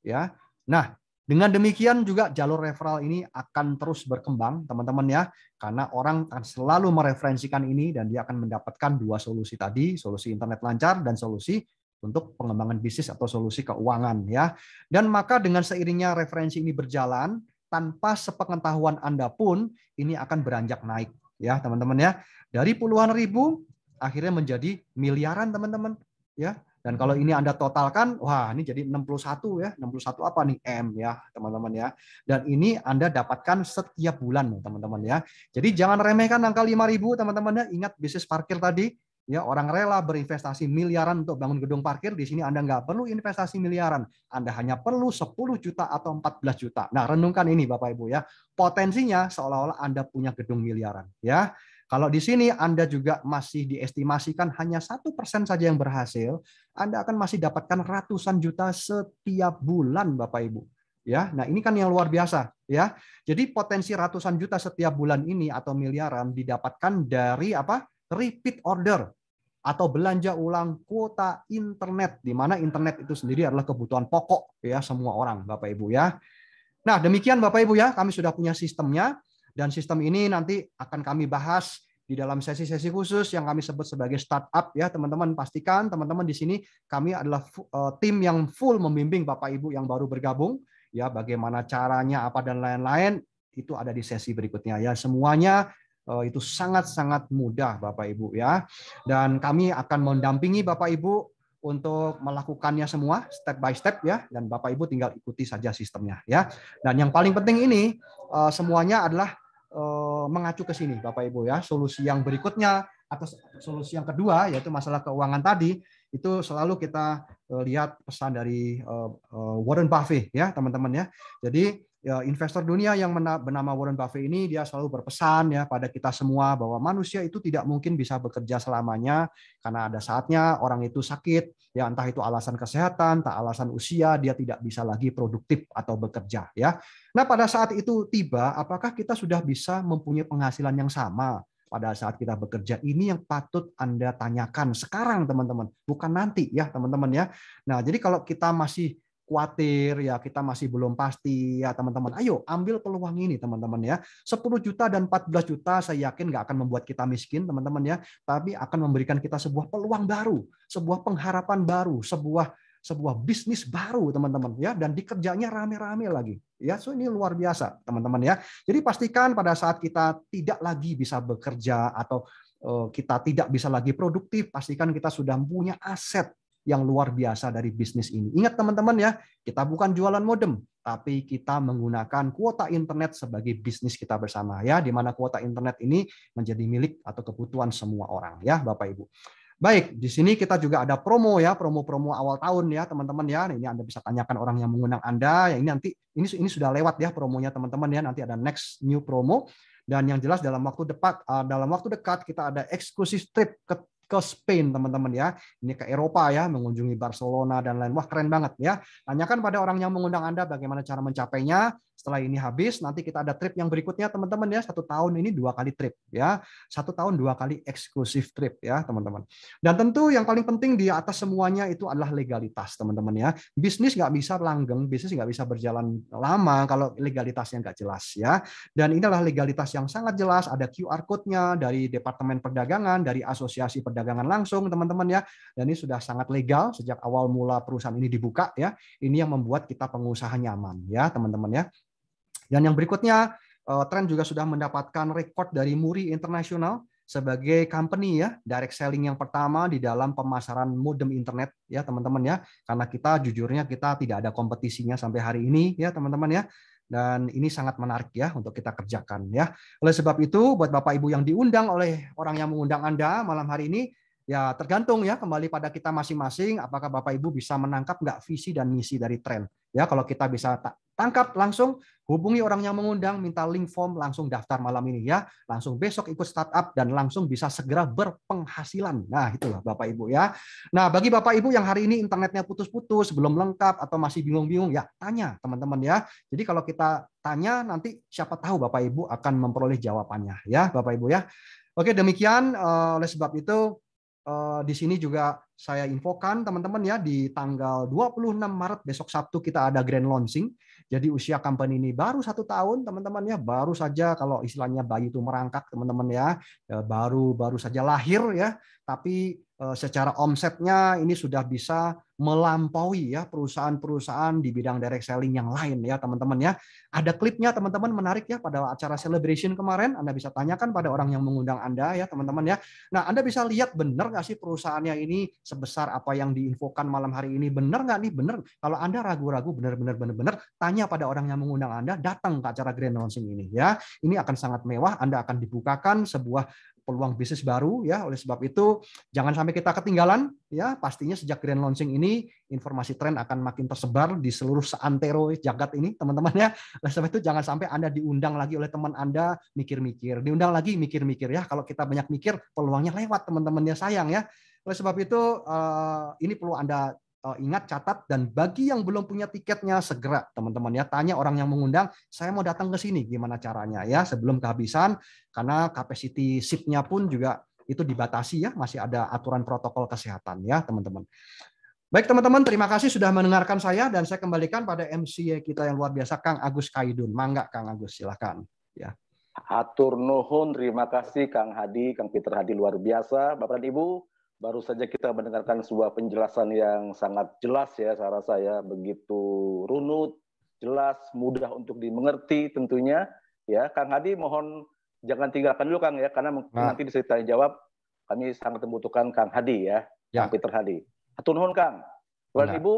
Ya. Nah, dengan demikian juga jalur referral ini akan terus berkembang, teman-teman ya, karena orang akan selalu mereferensikan ini dan dia akan mendapatkan 2 solusi tadi, solusi internet lancar dan solusi untuk pengembangan bisnis atau solusi keuangan ya. Dan maka dengan seiringnya referensi ini berjalan, tanpa sepengetahuan Anda pun ini akan beranjak naik ya, teman-teman ya. Dari puluhan ribu akhirnya menjadi miliaran, teman-teman ya. Dan kalau ini Anda totalkan, wah ini jadi 61 ya. 61 apa nih? M ya, teman-teman ya. Dan ini Anda dapatkan setiap bulan, teman-teman ya. Jadi jangan remehkan angka 5.000, teman-teman ya. Ingat bisnis parkir tadi, ya orang rela berinvestasi miliaran untuk bangun gedung parkir. Di sini Anda nggak perlu investasi miliaran. Anda hanya perlu 10 juta atau 14 juta. Nah, renungkan ini Bapak Ibu ya. Potensinya seolah-olah Anda punya gedung miliaran ya. Kalau di sini Anda juga masih diestimasikan hanya 1% saja yang berhasil, Anda akan masih dapatkan ratusan juta setiap bulan Bapak Ibu. Ya, nah ini kan yang luar biasa ya. Jadi potensi ratusan juta setiap bulan ini atau miliaran didapatkan dari apa? Repeat order atau belanja ulang kuota internet, di mana internet itu sendiri adalah kebutuhan pokok ya semua orang Bapak Ibu ya. Nah, demikian Bapak Ibu ya, kami sudah punya sistemnya. Dan sistem ini nanti akan kami bahas di dalam sesi-sesi khusus yang kami sebut sebagai startup ya teman-teman. Pastikan teman-teman di sini kami adalah tim yang full membimbing Bapak Ibu yang baru bergabung ya, bagaimana caranya apa dan lain-lain itu ada di sesi berikutnya ya. Semuanya itu sangat-sangat mudah Bapak Ibu ya. Dan kami akan mendampingi Bapak Ibu untuk melakukannya semua step by step ya, dan Bapak Ibu tinggal ikuti saja sistemnya ya. Dan yang paling penting ini semuanya adalah mengacu ke sini Bapak Ibu ya. Solusi yang berikutnya atau solusi yang kedua yaitu masalah keuangan tadi, itu selalu kita lihat pesan dari Warren Buffett ya teman-teman ya. Jadi ya, investor dunia yang bernama Warren Buffett ini dia selalu berpesan ya pada kita semua bahwa manusia itu tidak mungkin bisa bekerja selamanya, karena ada saatnya orang itu sakit ya, entah itu alasan kesehatan, entah alasan usia, dia tidak bisa lagi produktif atau bekerja ya. Nah, pada saat itu tiba, apakah kita sudah bisa mempunyai penghasilan yang sama pada saat kita bekerja? Ini yang patut Anda tanyakan sekarang, teman-teman, bukan nanti ya, teman-teman ya. Nah, jadi kalau kita masih khawatir ya, kita masih belum pasti ya, teman-teman, ayo ambil peluang ini, teman-teman ya. 10 juta dan 14 juta saya yakin nggak akan membuat kita miskin, teman-teman ya, tapi akan memberikan kita sebuah peluang baru, sebuah pengharapan baru, sebuah bisnis baru, teman-teman ya, dan dikerjanya rame-rame lagi ya. So ini luar biasa, teman-teman ya. Jadi pastikan pada saat kita tidak lagi bisa bekerja atau kita tidak bisa lagi produktif, pastikan kita sudah punya aset yang luar biasa dari bisnis ini. Ingat teman-teman ya, kita bukan jualan modem, tapi kita menggunakan kuota internet sebagai bisnis kita bersama ya, di mana kuota internet ini menjadi milik atau kebutuhan semua orang ya, Bapak Ibu. Baik, di sini kita juga ada promo ya, promo-promo awal tahun ya, teman-teman ya. Ini Anda bisa tanyakan orang yang mengundang Anda. Yang ini nanti ini sudah lewat ya promonya, teman-teman ya. Nanti ada next new promo, dan yang jelas dalam waktu dekat kita ada eksklusif trip ke Spain, teman-teman ya. Ini ke Eropa ya, mengunjungi Barcelona dan lain. Wah, keren banget ya. Tanyakan pada orang yang mengundang Anda bagaimana cara mencapainya. Setelah ini habis, nanti kita ada trip yang berikutnya, teman-teman ya. 1 tahun ini 2 kali trip ya. 1 tahun 2 kali eksklusif trip ya, teman-teman. Dan tentu yang paling penting di atas semuanya itu adalah legalitas, teman-teman ya. Bisnis nggak bisa langgeng, bisnis nggak bisa berjalan lama kalau legalitasnya nggak jelas ya. Dan inilah legalitas yang sangat jelas. Ada QR code-nya dari Departemen Perdagangan, dari Asosiasi Perdagangan langsung, teman-teman ya. Dan ini sudah sangat legal sejak awal mula perusahaan ini dibuka ya. Ini yang membuat kita pengusaha nyaman ya, teman-teman ya. Dan yang berikutnya, Trend juga sudah mendapatkan rekor dari Muri International sebagai company ya, direct selling yang pertama di dalam pemasaran modem internet ya, teman-teman ya. Karena kita jujurnya kita tidak ada kompetisinya sampai hari ini ya, teman-teman ya. Dan ini sangat menarik ya untuk kita kerjakan ya. Oleh sebab itu, buat Bapak Ibu yang diundang oleh orang yang mengundang Anda malam hari ini, ya tergantung ya, kembali pada kita masing-masing, apakah Bapak Ibu bisa menangkap nggak visi dan misi dari Trend. Ya, kalau kita bisa tangkap langsung, hubungi orang yang mengundang, minta link form, langsung daftar malam ini ya, langsung besok ikut startup dan langsung bisa segera berpenghasilan. Nah, itulah Bapak Ibu ya. Nah, bagi Bapak Ibu yang hari ini internetnya putus-putus, belum lengkap atau masih bingung-bingung, ya tanya teman-teman ya. Jadi kalau kita tanya, nanti siapa tahu Bapak Ibu akan memperoleh jawabannya ya, Bapak Ibu ya. Oke, demikian oleh sebab itu di sini juga saya infokan teman-teman ya, di tanggal 26 Maret besok Sabtu kita ada grand launching. Jadi usia company ini baru 1 tahun teman-teman ya, baru saja kalau istilahnya bayi itu merangkak teman-teman ya, baru saja lahir ya, tapi secara omsetnya ini sudah bisa melampaui ya perusahaan-perusahaan di bidang direct selling yang lain ya, teman-teman ya. Ada klipnya teman-teman, menarik ya, pada acara celebration kemarin. Anda bisa tanyakan pada orang yang mengundang Anda ya, teman-teman ya. Nah, Anda bisa lihat benar nggak sih perusahaannya ini sebesar apa yang diinfokan malam hari ini, benar nggak nih? Benar. Kalau Anda ragu-ragu, benar, tanya pada orang yang mengundang Anda, datang ke acara grand launching ini ya. Ini akan sangat mewah, Anda akan dibukakan sebuah peluang bisnis baru ya. Oleh sebab itu jangan sampai kita ketinggalan ya. Pastinya sejak grand launching ini informasi Trend akan makin tersebar di seluruh seantero jagat ini, teman-teman ya. Oleh sebab itu jangan sampai Anda diundang lagi oleh teman Anda mikir-mikir, diundang lagi mikir-mikir ya. Kalau kita banyak mikir, peluangnya lewat, teman-teman ya, sayang ya. Oleh sebab itu ini perlu Anda ingat, catat, dan bagi yang belum punya tiketnya segera teman-teman ya, tanya orang yang mengundang, saya mau datang ke sini gimana caranya ya, sebelum kehabisan, karena capacity seat-nya pun juga itu dibatasi ya, masih ada aturan protokol kesehatan ya teman-teman. Baik teman-teman, terima kasih sudah mendengarkan saya, dan saya kembalikan pada MC kita yang luar biasa, Kang Agus Kaidun. Mangga Kang Agus, silakan ya. Atur nuhun, terima kasih Kang Hadi, Kang Peter Hadi, luar biasa. Bapak dan Ibu, baru saja kita mendengarkan sebuah penjelasan yang sangat jelas ya, saya rasa ya, begitu runut, jelas, mudah untuk dimengerti tentunya. Ya, Kang Hadi mohon jangan tinggalkan dulu Kang ya, karena nanti bisa ditanya jawab, kami sangat membutuhkan Kang Hadi ya, Kang Peter Hadi. Atur nuhun Kang. Bapak dan Ibu,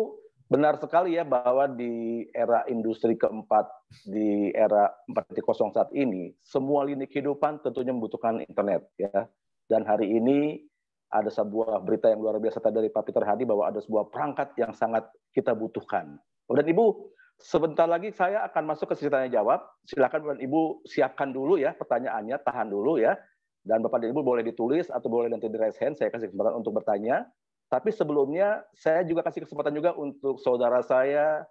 benar sekali ya bahwa di era industri keempat, di era 4.0 saat ini, semua lini kehidupan tentunya membutuhkan internet ya. Dan hari ini ada sebuah berita yang luar biasa dari Pak Peter Hadi bahwa ada sebuah perangkat yang sangat kita butuhkan. Dan Ibu, sebentar lagi saya akan masuk ke sesi tanya jawab. Silakan Bapak dan Ibu siapkan dulu ya pertanyaannya, tahan dulu ya. Dan Bapak dan Ibu boleh ditulis atau boleh nanti di raise hand, saya kasih kesempatan untuk bertanya. Tapi sebelumnya saya juga kasih kesempatan juga untuk saudara saya,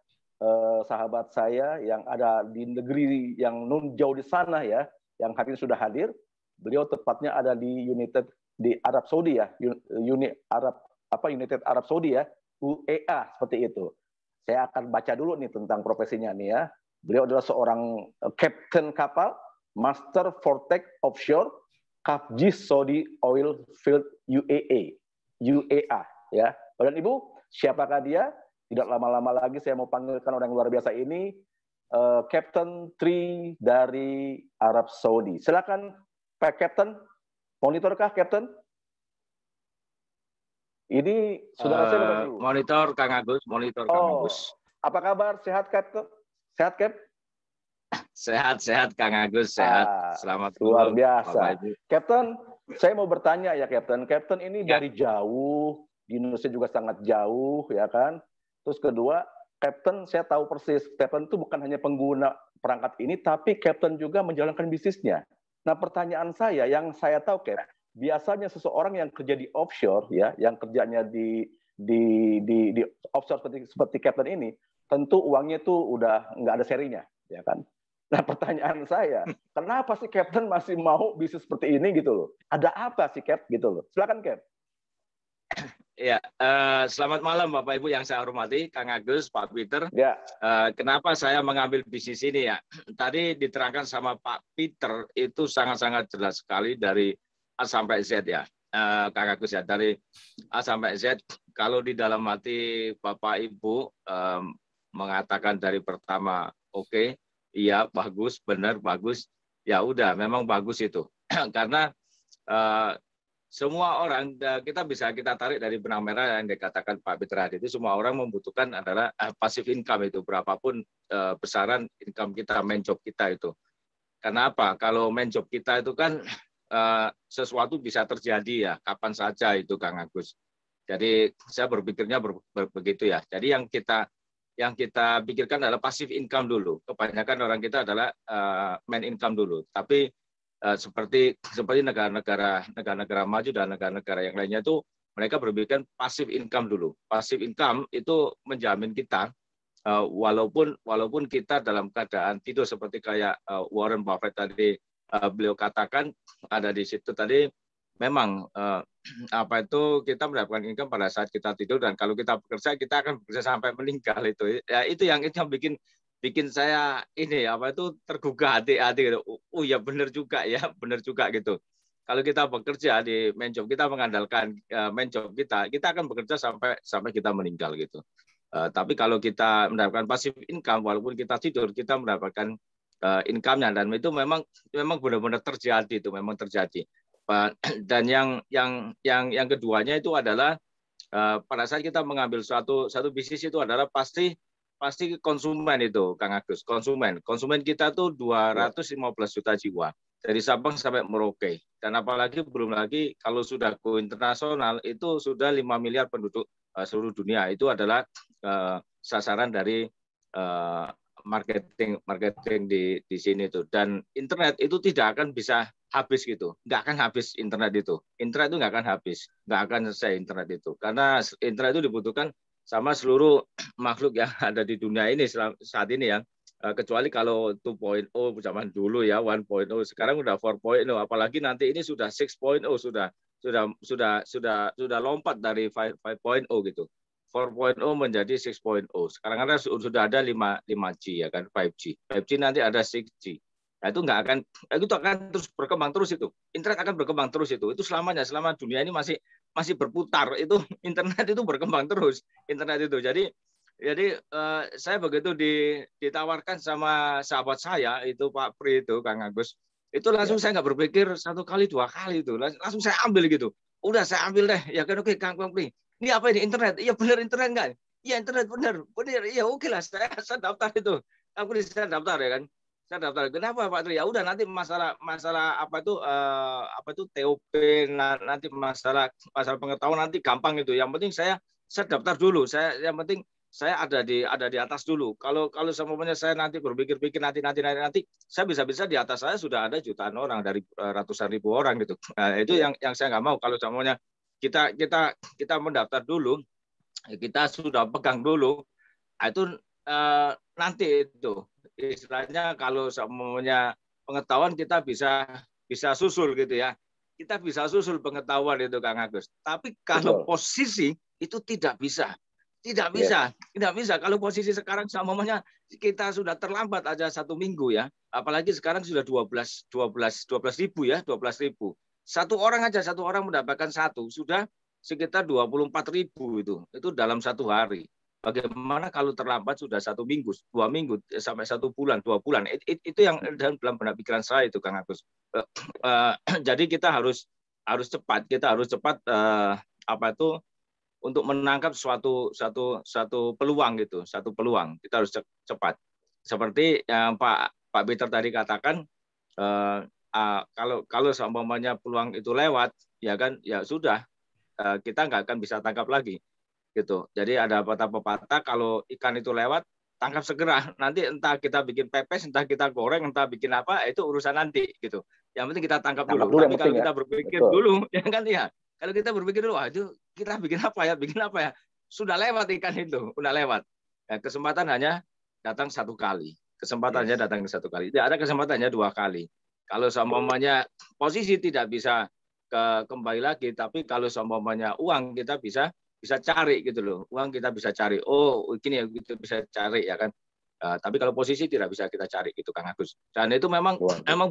sahabat saya yang ada di negeri yang nun jauh di sana ya, yang hari ini sudah hadir. Beliau tepatnya ada di Arab Saudi ya, United Arab Saudi ya, UEA seperti itu. Saya akan baca dulu nih tentang profesinya nih ya. Beliau adalah seorang kapten kapal, Master Vortex Offshore, Khafji Saudi Oil Field UEA ya. Dan Ibu, siapakah dia? Tidak lama-lama lagi saya mau panggilkan orang yang luar biasa ini, Captain Tri dari Arab Saudi. Silakan Pak Captain, monitorkah Captain? Ini saudara saya Bapak Ibu. Monitor Kang Agus, monitor Kang Agus. Apa kabar? Sehat Captain? Sehat Cap? Sehat Kang Agus, sehat. Selamat luar biasa. Captain, saya mau bertanya ya Captain. Captain ini dari jauh, di Indonesia juga sangat jauh ya kan. Terus kedua, Captain saya tahu persis, Captain itu bukan hanya pengguna perangkat ini, tapi Captain juga menjalankan bisnisnya. Nah pertanyaan saya, yang saya tahu Cap, biasanya seseorang yang kerja di offshore ya, yang kerjanya di offshore seperti Captain ini, tentu uangnya itu udah nggak ada serinya, ya kan? Nah pertanyaan saya, kenapa sih Captain masih mau bisnis seperti ini gitu loh? Ada apa sih Cap gitu loh? Silakan Cap. Ya, selamat malam Bapak Ibu yang saya hormati, Kang Agus, Pak Peter. Ya. Kenapa saya mengambil bisnis ini ya? Tadi diterangkan sama Pak Peter itu sangat-sangat jelas sekali dari A sampai Z ya, Kang Agus ya. Dari A sampai Z, kalau di dalam hati Bapak Ibu mengatakan dari pertama, oke, iya bagus, benar bagus, ya udah, memang bagus itu. Karena semua orang kita tarik dari benang merah yang dikatakan Pak Peter Hadi itu, semua orang membutuhkan adalah passive income itu, berapapun besaran income kita, main job kita itu. Karena apa? Kalau main job kita itu kan sesuatu bisa terjadi ya kapan saja itu Kang Agus. Jadi saya berpikirnya begitu ya. Jadi yang kita pikirkan adalah passive income dulu. Kebanyakan orang kita adalah main income dulu. Tapi seperti negara-negara maju dan negara-negara yang lainnya itu mereka berpikir passive income dulu. Passive income itu menjamin kita walaupun kita dalam keadaan tidur seperti kayak Warren Buffett tadi beliau katakan ada di situ tadi, memang apa itu kita mendapatkan income pada saat kita tidur, dan kalau kita bekerja kita akan bekerja sampai meninggal itu. Ya itu yang bikin saya ini apa itu tergugah hati gitu. Oh ya benar juga gitu. Kalau kita bekerja di main job kita mengandalkan main job kita akan bekerja sampai kita meninggal gitu. Tapi kalau kita mendapatkan passive income, walaupun kita tidur kita mendapatkan income-nya, dan itu memang benar-benar terjadi itu, memang terjadi. Dan yang keduanya itu adalah pada saat kita mengambil satu bisnis itu adalah pasti konsumen itu Kang Agus, konsumen kita tuh 215 juta jiwa dari Sabang sampai Merauke, dan apalagi belum lagi kalau sudah go internasional itu sudah 5 miliar penduduk seluruh dunia. Itu adalah sasaran dari marketing di sini tuh. Dan internet itu tidak akan bisa habis gitu, nggak akan habis internet itu nggak akan habis, nggak akan selesai internet itu, karena internet itu dibutuhkan sama seluruh makhluk yang ada di dunia ini saat ini ya. Kecuali kalau 2.0 zaman dulu ya, 1.0, sekarang udah 4.0, apalagi nanti ini sudah 6.0, sudah lompat dari 5.0 gitu. 4.0 menjadi 6.0. Sekarang kan sudah ada 5G ya kan, 5G nanti ada 6G. Nah, itu akan terus berkembang terus itu. Internet akan berkembang terus itu. Itu selamanya, selama dunia ini masih berputar, itu internet itu berkembang terus, internet itu. Jadi saya begitu ditawarkan sama sahabat saya itu Pak Pri itu Kang Agus, itu langsung saya nggak berpikir satu kali dua kali itu, langsung saya ambil gitu. Udah saya ambil deh, ya kan, oke Kang Pri, ini apa ini, internet? Iya benar internet nggak? Iya internet benar, iya oke lah, saya daftar itu, aku saya daftar ya kan. Saya daftar. Kenapa Pak Tri? Ya udah nanti masalah apa itu TOP, nanti masalah pengetahuan nanti gampang itu. Yang penting saya daftar dulu. Yang penting saya ada di atas dulu. Kalau semuanya saya nanti berpikir-pikir nanti saya bisa di atas saya sudah ada jutaan orang dari ratusan ribu orang gitu. Nah, itu yang saya nggak mau. Kalau semuanya kita mendaftar dulu, kita sudah pegang dulu. Itu nanti itu istilahnya kalau semuanya pengetahuan kita bisa susul gitu ya. Kita bisa susul pengetahuan itu Kang Agus. Tapi kalau posisi itu tidak bisa. Tidak bisa. Kalau posisi sekarang semuanya kita sudah terlambat aja 1 minggu ya. Apalagi sekarang sudah 12 ribu ya, 12 ribu. Satu orang mendapatkan sudah sekitar 24.000 itu dalam 1 hari. Bagaimana kalau terlambat sudah 1 minggu, 2 minggu, sampai 1 bulan, 2 bulan? Itu yang dalam benak pikiran saya itu, Kang Agus. Jadi kita harus cepat. Kita harus cepat untuk menangkap suatu peluang gitu, satu peluang. Kita harus cepat. Seperti yang Pak Peter tadi katakan, kalau seumpamanya peluang itu lewat, ya kan, ya sudah, kita nggak akan bisa tangkap lagi. Gitu. Jadi ada pepatah kalau ikan itu lewat tangkap segera. Nanti entah kita bikin pepes, entah kita goreng, entah bikin apa, itu urusan nanti gitu. Yang penting kita tangkap dulu. Tapi kalau kita berpikir dulu, ya kan ya. Kalau kita berpikir dulu, itu kita bikin apa ya? Sudah lewat ikan itu, udah lewat. Ya, kesempatan hanya datang 1 kali. Kesempatannya datang 1 kali. Tidak ada kesempatannya 2 kali. Kalau seumpamanya posisi tidak bisa kembali lagi, tapi kalau seumpamanya uang kita bisa cari gitu loh. Uang kita bisa cari. Oh, gini ya, kita bisa cari ya kan. Tapi kalau posisi tidak bisa kita cari gitu Kang Agus. Dan itu memang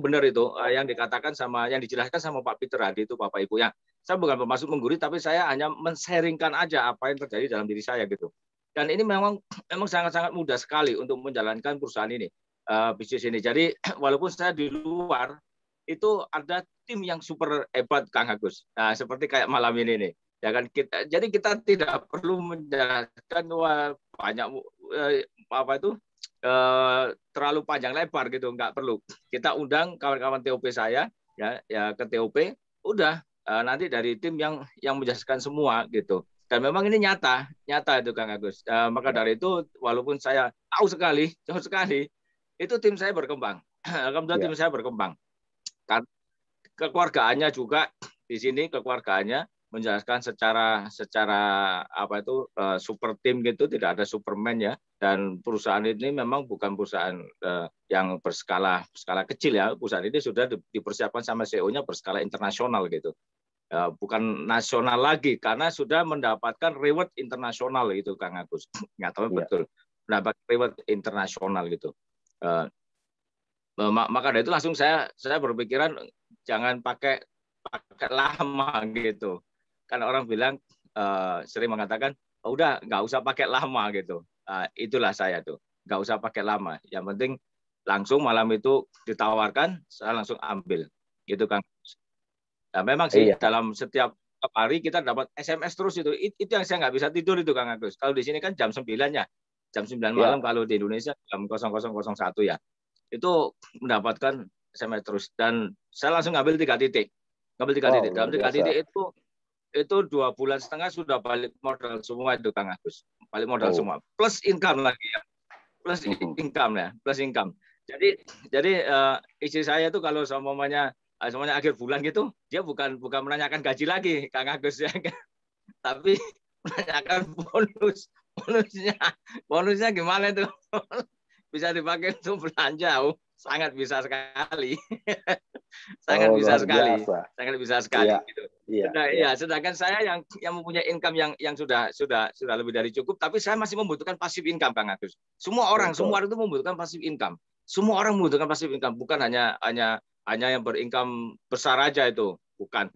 benar itu yang dikatakan yang dijelaskan sama Pak Peter tadi itu Bapak Ibu ya. Saya bukan bermaksud menggurui, tapi saya hanya men-sharingkan aja apa yang terjadi dalam diri saya gitu. Dan ini memang sangat-sangat mudah sekali untuk menjalankan perusahaan ini, bisnis ini. Jadi walaupun saya di luar, itu ada tim yang super hebat Kang Agus. Nah, seperti kayak malam ini nih. Ya kan jadi kita tidak perlu menjelaskan banyak terlalu panjang lebar gitu, nggak perlu. Kita undang kawan-kawan TOP saya ya ke TOP, udah nanti dari tim yang menjelaskan semua gitu. Dan memang ini nyata itu Kang Agus. Maka dari itu walaupun saya jauh sekali itu tim saya berkembang. Alhamdulillah tim saya berkembang. Kan kekeluargaannya juga di sini menjelaskan secara super tim gitu, tidak ada Superman ya. Dan perusahaan ini memang bukan perusahaan yang berskala kecil ya. Perusahaan ini sudah dipersiapkan sama CEO-nya berskala internasional gitu. Bukan nasional lagi karena sudah mendapatkan reward internasional gitu Kang Agus. Nggak tahu betul. Mendapat reward internasional gitu. Maka dari itu langsung saya berpikiran jangan pakai lama gitu. Kan orang bilang sering mengatakan udah nggak usah pakai lama gitu. Itulah saya tuh, nggak usah pakai lama. Yang penting langsung malam itu ditawarkan, saya langsung ambil gitu Kang. Nah, memang sih dalam setiap hari kita dapat SMS terus itu yang saya nggak bisa tidur itu Kang Agus. Kalau di sini kan jam 9 ya, jam 9 malam kalau di Indonesia jam 00.01 ya. Itu mendapatkan SMS terus dan saya langsung ngambil 3 titik. Dalam 3 titik itu 2,5 bulan sudah balik modal semua itu Kang Agus. Balik modal semua. Plus income lagi ya. Plus income. Jadi istri saya itu kalau semuanya akhir bulan gitu, dia bukan menanyakan gaji lagi Kang Agus ya. Tapi menanyakan bonusnya gimana itu? Bisa dipakai untuk belanja. Sangat bisa sekali. Sangat bisa sekali gitu. Sedangkan saya yang mempunyai income yang sudah lebih dari cukup, tapi saya masih membutuhkan passive income Kang Agus. Semua orang itu membutuhkan passive income. Semua orang membutuhkan passive income, bukan hanya yang berincome besar aja itu, bukan.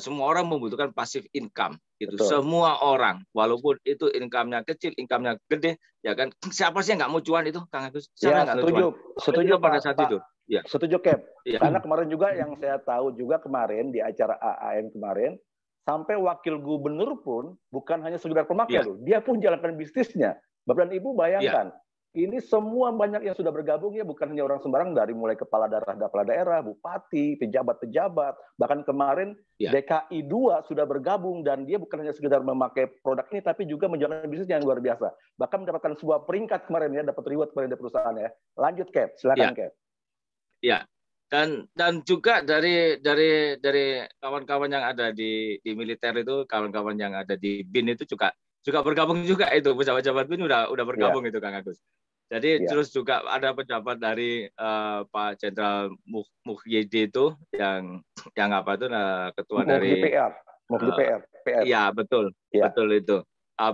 Semua orang membutuhkan passive income gitu. Betul. Semua orang, walaupun itu income-nya kecil, income-nya gede, ya kan? Siapa sih yang nggak mau cuan itu, Kang Agus? Setuju pada saat itu. Ya. Setuju, Cap. Ya. Karena kemarin juga yang saya tahu juga kemarin di acara AAN kemarin, sampai wakil gubernur pun bukan hanya sekedar pemakai loh, dia pun jalankan bisnisnya. Bapak dan Ibu bayangkan, Ini semua banyak yang sudah bergabung ya, bukan hanya orang sembarang, dari mulai kepala daerah, bupati, pejabat-pejabat, bahkan kemarin DKI 2 sudah bergabung dan dia bukan hanya sekedar memakai produk ini, tapi juga menjalankan bisnis yang luar biasa. Bahkan mendapatkan sebuah peringkat kemarin ya, dapat reward kemarin dari perusahaan ya. Lanjut Cap, silakan Cap. Ya, dan juga dari kawan-kawan yang ada di militer itu, kawan-kawan yang ada di BIN itu juga bergabung juga itu, pejabat-pejabat BIN udah bergabung itu Kang Agus. Jadi terus juga ada pejabat dari Pak Jenderal Muhyiddin itu yang apa itu ketua dari PR. Iya betul itu.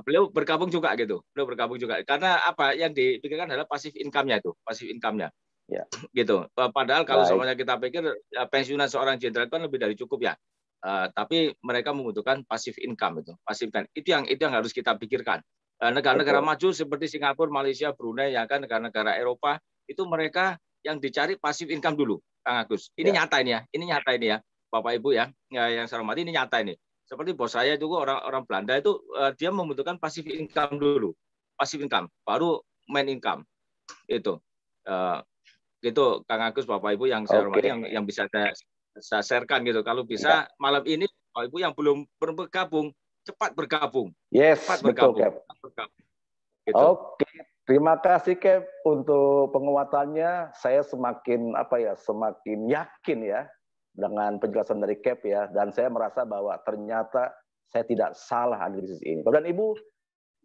Beliau bergabung juga gitu. Karena apa yang dipikirkan adalah pasif income-nya itu, gitu. Padahal kalau semuanya kita pikir pensiunan seorang jenderal kan lebih dari cukup ya. Tapi mereka membutuhkan pasif income itu, itu yang harus kita pikirkan. Negara-negara maju seperti Singapura, Malaysia, Brunei, ya kan, negara-negara Eropa itu mereka yang dicari pasif income dulu, Kang Agus. Ini nyata ini ya, Bapak Ibu ya, yang saya hormati, ini nyata ini. Seperti bos saya juga orang Belanda itu dia membutuhkan pasif income dulu, baru main income itu. Gitu Kang Agus, Bapak Ibu yang saya hormati, yang bisa saya sharekan gitu. Kalau bisa malam ini Bapak Ibu yang belum bergabung, cepat bergabung. Cepat bergabung. Gitu. Oke, terima kasih Cap untuk penguatannya. Saya semakin semakin yakin ya dengan penjelasan dari Cap ya, dan saya merasa bahwa ternyata saya tidak salah ada di bisnis ini. Bapak dan Ibu,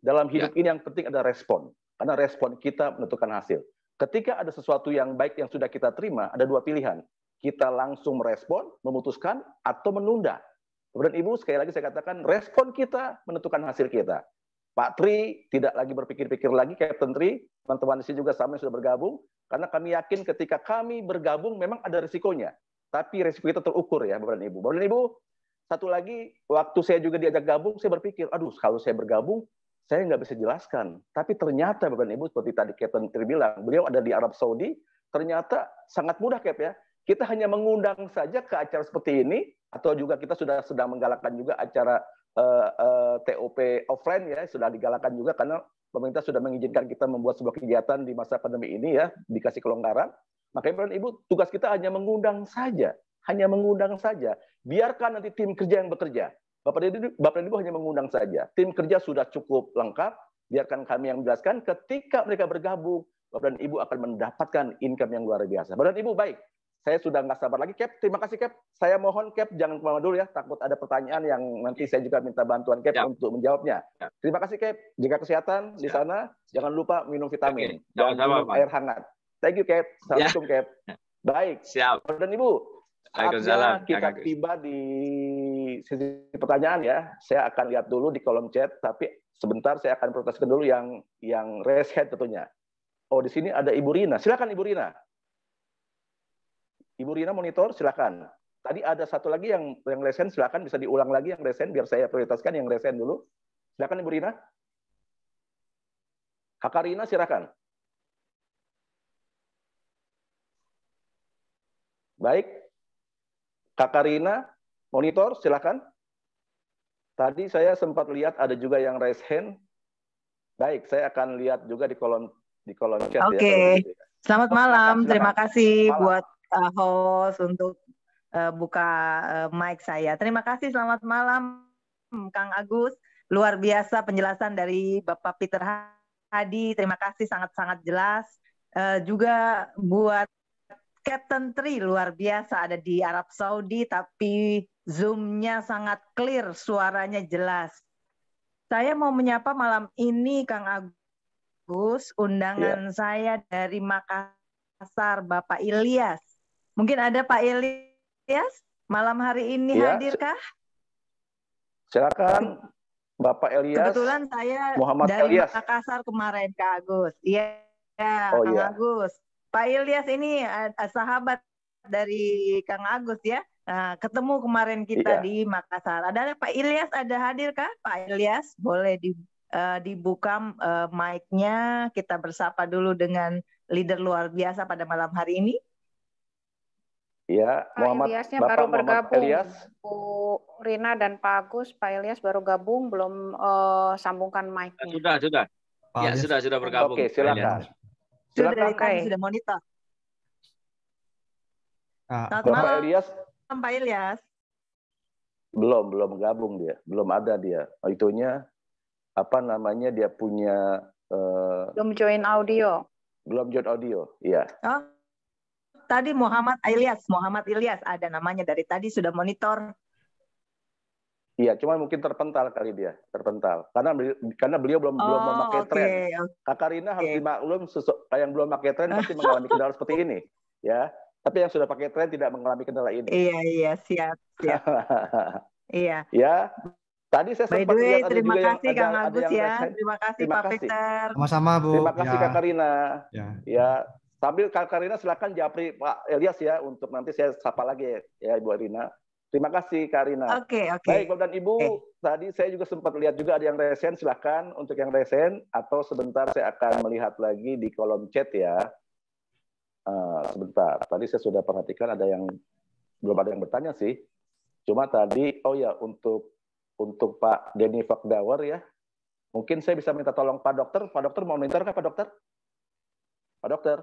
dalam hidup ini yang penting ada respon, karena respon kita menentukan hasil. Ketika ada sesuatu yang baik yang sudah kita terima, ada dua pilihan. Kita langsung merespon, memutuskan, atau menunda. Bapak dan Ibu, sekali lagi saya katakan, respon kita menentukan hasil kita. Pak Tri tidak lagi berpikir-pikir lagi, Captain Tri, teman-teman di sini juga sama yang sudah bergabung, karena kami yakin ketika kami bergabung memang ada risikonya. Tapi risiko kita terukur ya, Bapak dan Ibu. Bapak dan Ibu, satu lagi, waktu saya juga diajak gabung, saya berpikir, aduh kalau saya bergabung, saya nggak bisa jelaskan. Tapi ternyata Bapak dan Ibu, seperti tadi Captain Tri bilang, beliau ada di Arab Saudi, ternyata sangat mudah Cap ya. Kita hanya mengundang saja ke acara seperti ini, atau juga kita sudah sedang menggalakkan juga acara TOP offline ya, sudah digalakan juga karena pemerintah sudah mengizinkan kita membuat sebuah kegiatan di masa pandemi ini ya, dikasih kelonggaran. Makanya Bapak dan Ibu, tugas kita hanya mengundang saja, biarkan nanti tim kerja yang bekerja. Bapak dan Ibu hanya mengundang saja. Tim kerja sudah cukup lengkap, biarkan kami yang menjelaskan. Ketika mereka bergabung, Bapak dan Ibu akan mendapatkan income yang luar biasa. Bapak dan Ibu, baik. Saya sudah nggak sabar lagi, Cap. Terima kasih, Cap. Saya mohon, Cap, jangan kemana dulu ya. Takut ada pertanyaan yang nanti saya juga minta bantuan, Cap, untuk menjawabnya. Terima kasih, Cap. Jaga kesehatan di sana. Jangan lupa minum vitamin. Dan minum air hangat. Thank you, Cap. Assalamualaikum, Cap. Baik. Siap. Bapak dan Ibu, saatnya kita tiba di sesi pertanyaan ya. Saya akan lihat dulu di kolom chat, tapi sebentar saya akan proteskan dulu yang raise hand tentunya. Oh, di sini ada Ibu Rina. Silakan Ibu Rina. Ibu Rina monitor, silakan. Tadi ada satu lagi yang raise hand, silakan bisa diulang lagi yang raise hand biar saya prioritaskan yang raise hand dulu. Silakan Ibu Rina. Kakak Rina silakan. Baik. Kakak Rina, monitor, silakan. Tadi saya sempat lihat ada juga yang raise hand. Baik, saya akan lihat juga di kolom chat. Oke. Ya. Selamat malam. Silakan. Terima kasih buat host untuk buka mic saya. Terima kasih. Selamat malam, Kang Agus. Luar biasa penjelasan dari Bapak Peter Hadi. Terima kasih, sangat-sangat jelas. Juga buat Captain Tri, luar biasa, ada di Arab Saudi, tapi Zoom-nya sangat clear, suaranya jelas. Saya mau menyapa malam ini Kang Agus, undangan saya dari Makassar, Bapak Ilyas. Mungkin ada Pak Ilyas, malam hari ini hadirkah? Silakan, Bapak Ilyas. Kebetulan saya Muhammad dari Ilyas. Makassar kemarin, Kang Agus. Iya, Kang Agus. Pak Ilyas ini sahabat dari Kang Agus ya. Ketemu kemarin kita di Makassar. Ada Pak Ilyas, ada hadir kah? Pak Ilyas, boleh dibuka mic-nya. Kita bersapa dulu dengan leader luar biasa pada malam hari ini. Iya, Pak Ilyasnya baru bergabung. Bu Rina dan Pak Agus, Pak Ilyas baru gabung, belum sambungkan mic-nya. Sudah. Ya, sudah bergabung. Oke, silakan. Sudah dari tadi sudah monitor. Selamat malam, Elias. Pak Ilyas. Belum gabung dia, belum ada dia. Itunya apa namanya, dia punya belum join audio. Belum join audio, iya. Oh, tadi Muhammad Ilyas ada namanya dari tadi sudah monitor. Iya, cuma mungkin terpental kali dia, terpental. Karena beliau belum memakai tren. Kakak Rina harus dimaklum, yang belum memakai tren pasti mengalami kendala seperti ini, ya. Tapi yang sudah pakai tren tidak mengalami kendala ini. Iya, siap. Iya. Ya. Tadi saya sempat lihat ada terima juga kasih Kang Agus ya. Terima kasih Pak Peter. Sama-sama Bu. Terima kasih Kakak Rina. Ya. Sambil Kakak Rina silakan japri Pak Elias ya, untuk nanti saya sapa lagi ya Ibu Rina. Terima kasih Kak Rina. Oke. Baik Bapak dan Ibu, tadi saya juga sempat lihat juga ada yang resen, silakan untuk yang resen, atau sebentar saya akan melihat lagi di kolom chat ya. Sebentar, tadi saya sudah perhatikan belum ada yang bertanya sih. Cuma tadi, untuk Pak Denny Fakdawar ya, mungkin saya bisa minta tolong Pak Dokter. Pak Dokter mau monitor kah Pak Dokter? Pak Dokter?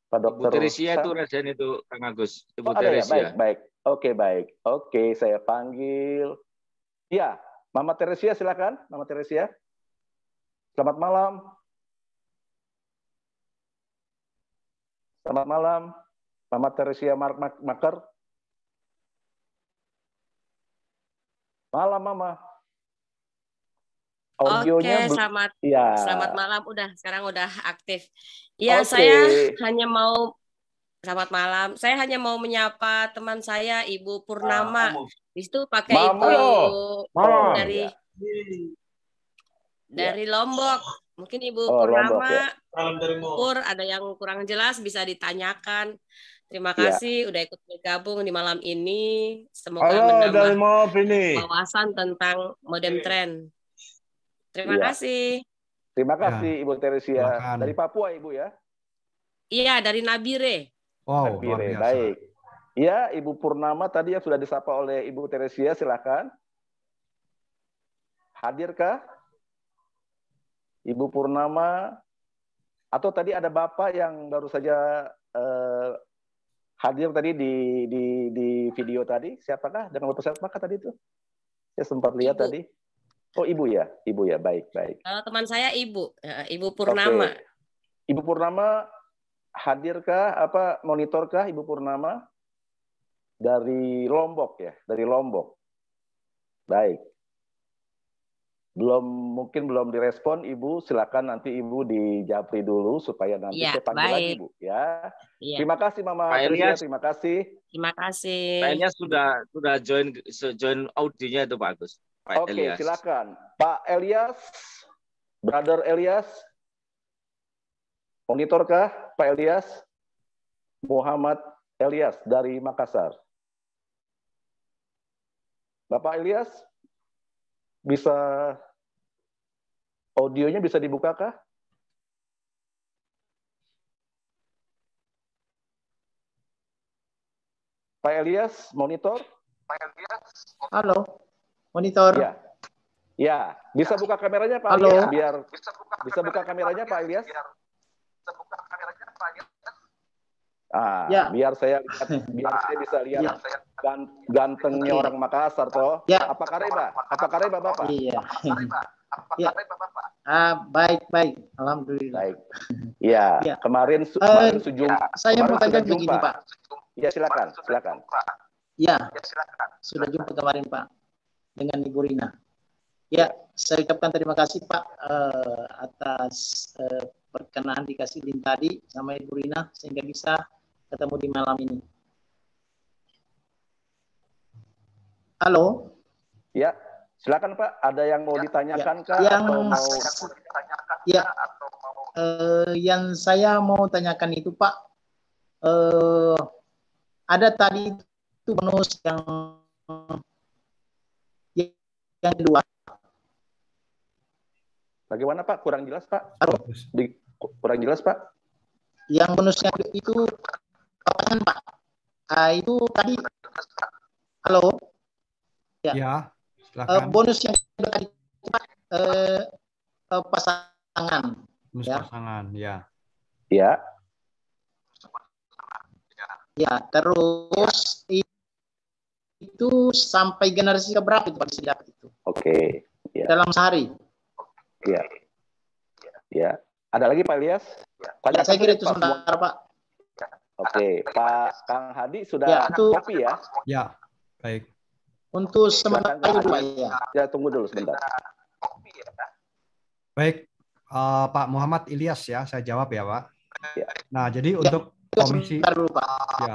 Pak Dokter. Ibu Teresia itu resen itu Kang Agus. Ibu Ya? Teresia. Baik. Oke, saya panggil. Ya, Mama Teresia silakan. Mama Teresia. Selamat malam. Selamat malam, Mama Teresia Maker. Malam, Mama. Audionya selamat malam. Sekarang udah aktif. Ya, saya hanya mau selamat malam. Saya hanya mau menyapa teman saya, Ibu Purnama. Di situ pakai Ibu dari Lombok. Mungkin Ibu Purnama, Pur, ada yang kurang jelas bisa ditanyakan. Terima kasih udah ikut bergabung di malam ini. Semoga menambah wawasan tentang modem tren. Terima kasih. Terima kasih Ibu Teresia. Dari Papua Ibu ya? Iya, dari Nabire. Wow, Nabire, baik. Ya, Ibu Purnama tadi yang sudah disapa oleh Ibu Teresia, silakan. Hadirkah? Ibu Purnama, atau tadi ada Bapak yang baru saja hadir tadi di video tadi, siapakah? Dengan Bapak siapakah tadi itu? Saya sempat lihat tadi. Oh, Ibu ya, baik. Kalau teman saya Ibu Purnama. Ibu Purnama hadirkah? Monitorkah Ibu Purnama? Dari Lombok ya, dari Lombok. Baik. Mungkin belum direspon Ibu, silakan nanti Ibu dijapri dulu supaya nanti saya panggil lagi Ibu ya. Terima kasih Mama Teresia, terima kasih. Terima kasih. Pak Elias sudah join audionya itu Pak Agus. Oke, silakan. Pak Elias, Brother Elias. Monitorkah Pak Elias? Muhammad Elias dari Makassar. Bapak Elias, bisa audionya bisa dibukakah? Pak Elias, monitor? Pak Elias. Halo, monitor. Ya, bisa buka kameranya Pak Halo. Elias, biar bisa buka kameranya Pak Elias. Biar saya bisa lihat gantengnya orang Makassar toh. Apa kareba Bapak? Iya. Baik. Alhamdulillah. Baik. Ya. Kemarin saya mau tanya begini Pak. Ya silakan. Ya, sudah jumpa kemarin Pak dengan Ibu Rina. Ya, saya ucapkan terima kasih Pak atas perkenan dikasih link tadi sama Ibu Rina sehingga bisa ketemu di malam ini. Halo. Ya, silakan Pak. Ada yang mau ditanyakan kah? Yang saya mau tanyakan itu Pak, ada tadi itu bonus yang kedua. Bagaimana Pak? Kurang jelas Pak? Kurang jelas Pak? Yang bonusnya itu kapan Pak? Itu tadi. Halo. Ya, silakan. Bonus yang tadi Pak, pasangan. Bonus pasangan, ya. Ya. Ya, terus itu sampai generasi keberapa itu Pak bisa dapat itu? Oke. Ya. Dalam sehari. Ya. Ya. Ada lagi Pak Ilyas? Ya, saya kira itu sementara Pak. Oke, Pak Kang Hadi sudah ya, itu, kopi ya? Ya, baik. Untuk sementara itu Pak ya. Ya, tunggu dulu sebentar. Baik, Pak Muhammad Ilyas ya, saya jawab ya Pak. Ya. Nah, jadi ya, untuk komisi dulu, Pak. Ya,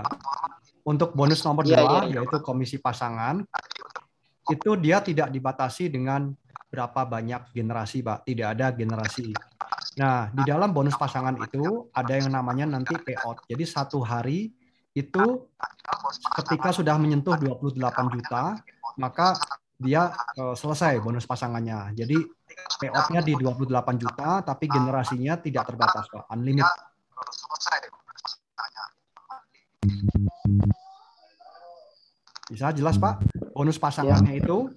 untuk bonus nomor 2 yaitu komisi pasangan, itu dia tidak dibatasi dengan berapa banyak generasi Pak, tidak ada generasi. Nah, di dalam bonus pasangan itu ada yang namanya nanti payout. Jadi satu hari itu ketika sudah menyentuh 28 juta, maka dia selesai bonus pasangannya. Jadi payout-nya di 28 juta, tapi generasinya tidak terbatas, Pak. Unlimited. Bisa jelas, Pak? Bonus pasangannya itu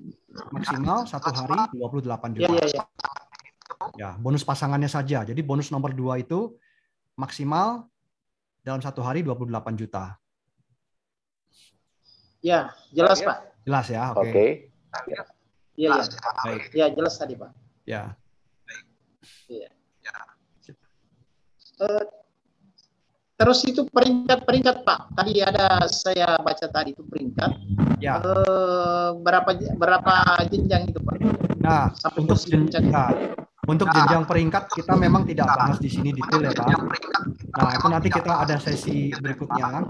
maksimal satu hari 28 juta. Ya, bonus pasangannya saja. Jadi bonus nomor 2 itu maksimal dalam satu hari 28 juta. Ya, jelas Pak. Jelas ya, oke. Oke. Iya, ya. Baik. Ya, jelas tadi Pak. Ya. Iya. Terus itu peringkat-peringkat Pak. Tadi ada saya baca tadi itu peringkat. Ya. Berapa jenjang itu Pak? Nah, untuk jenjang peringkat kita memang tidak bahas di sini detail ya Pak. Nah, itu nanti kita ada sesi berikutnya.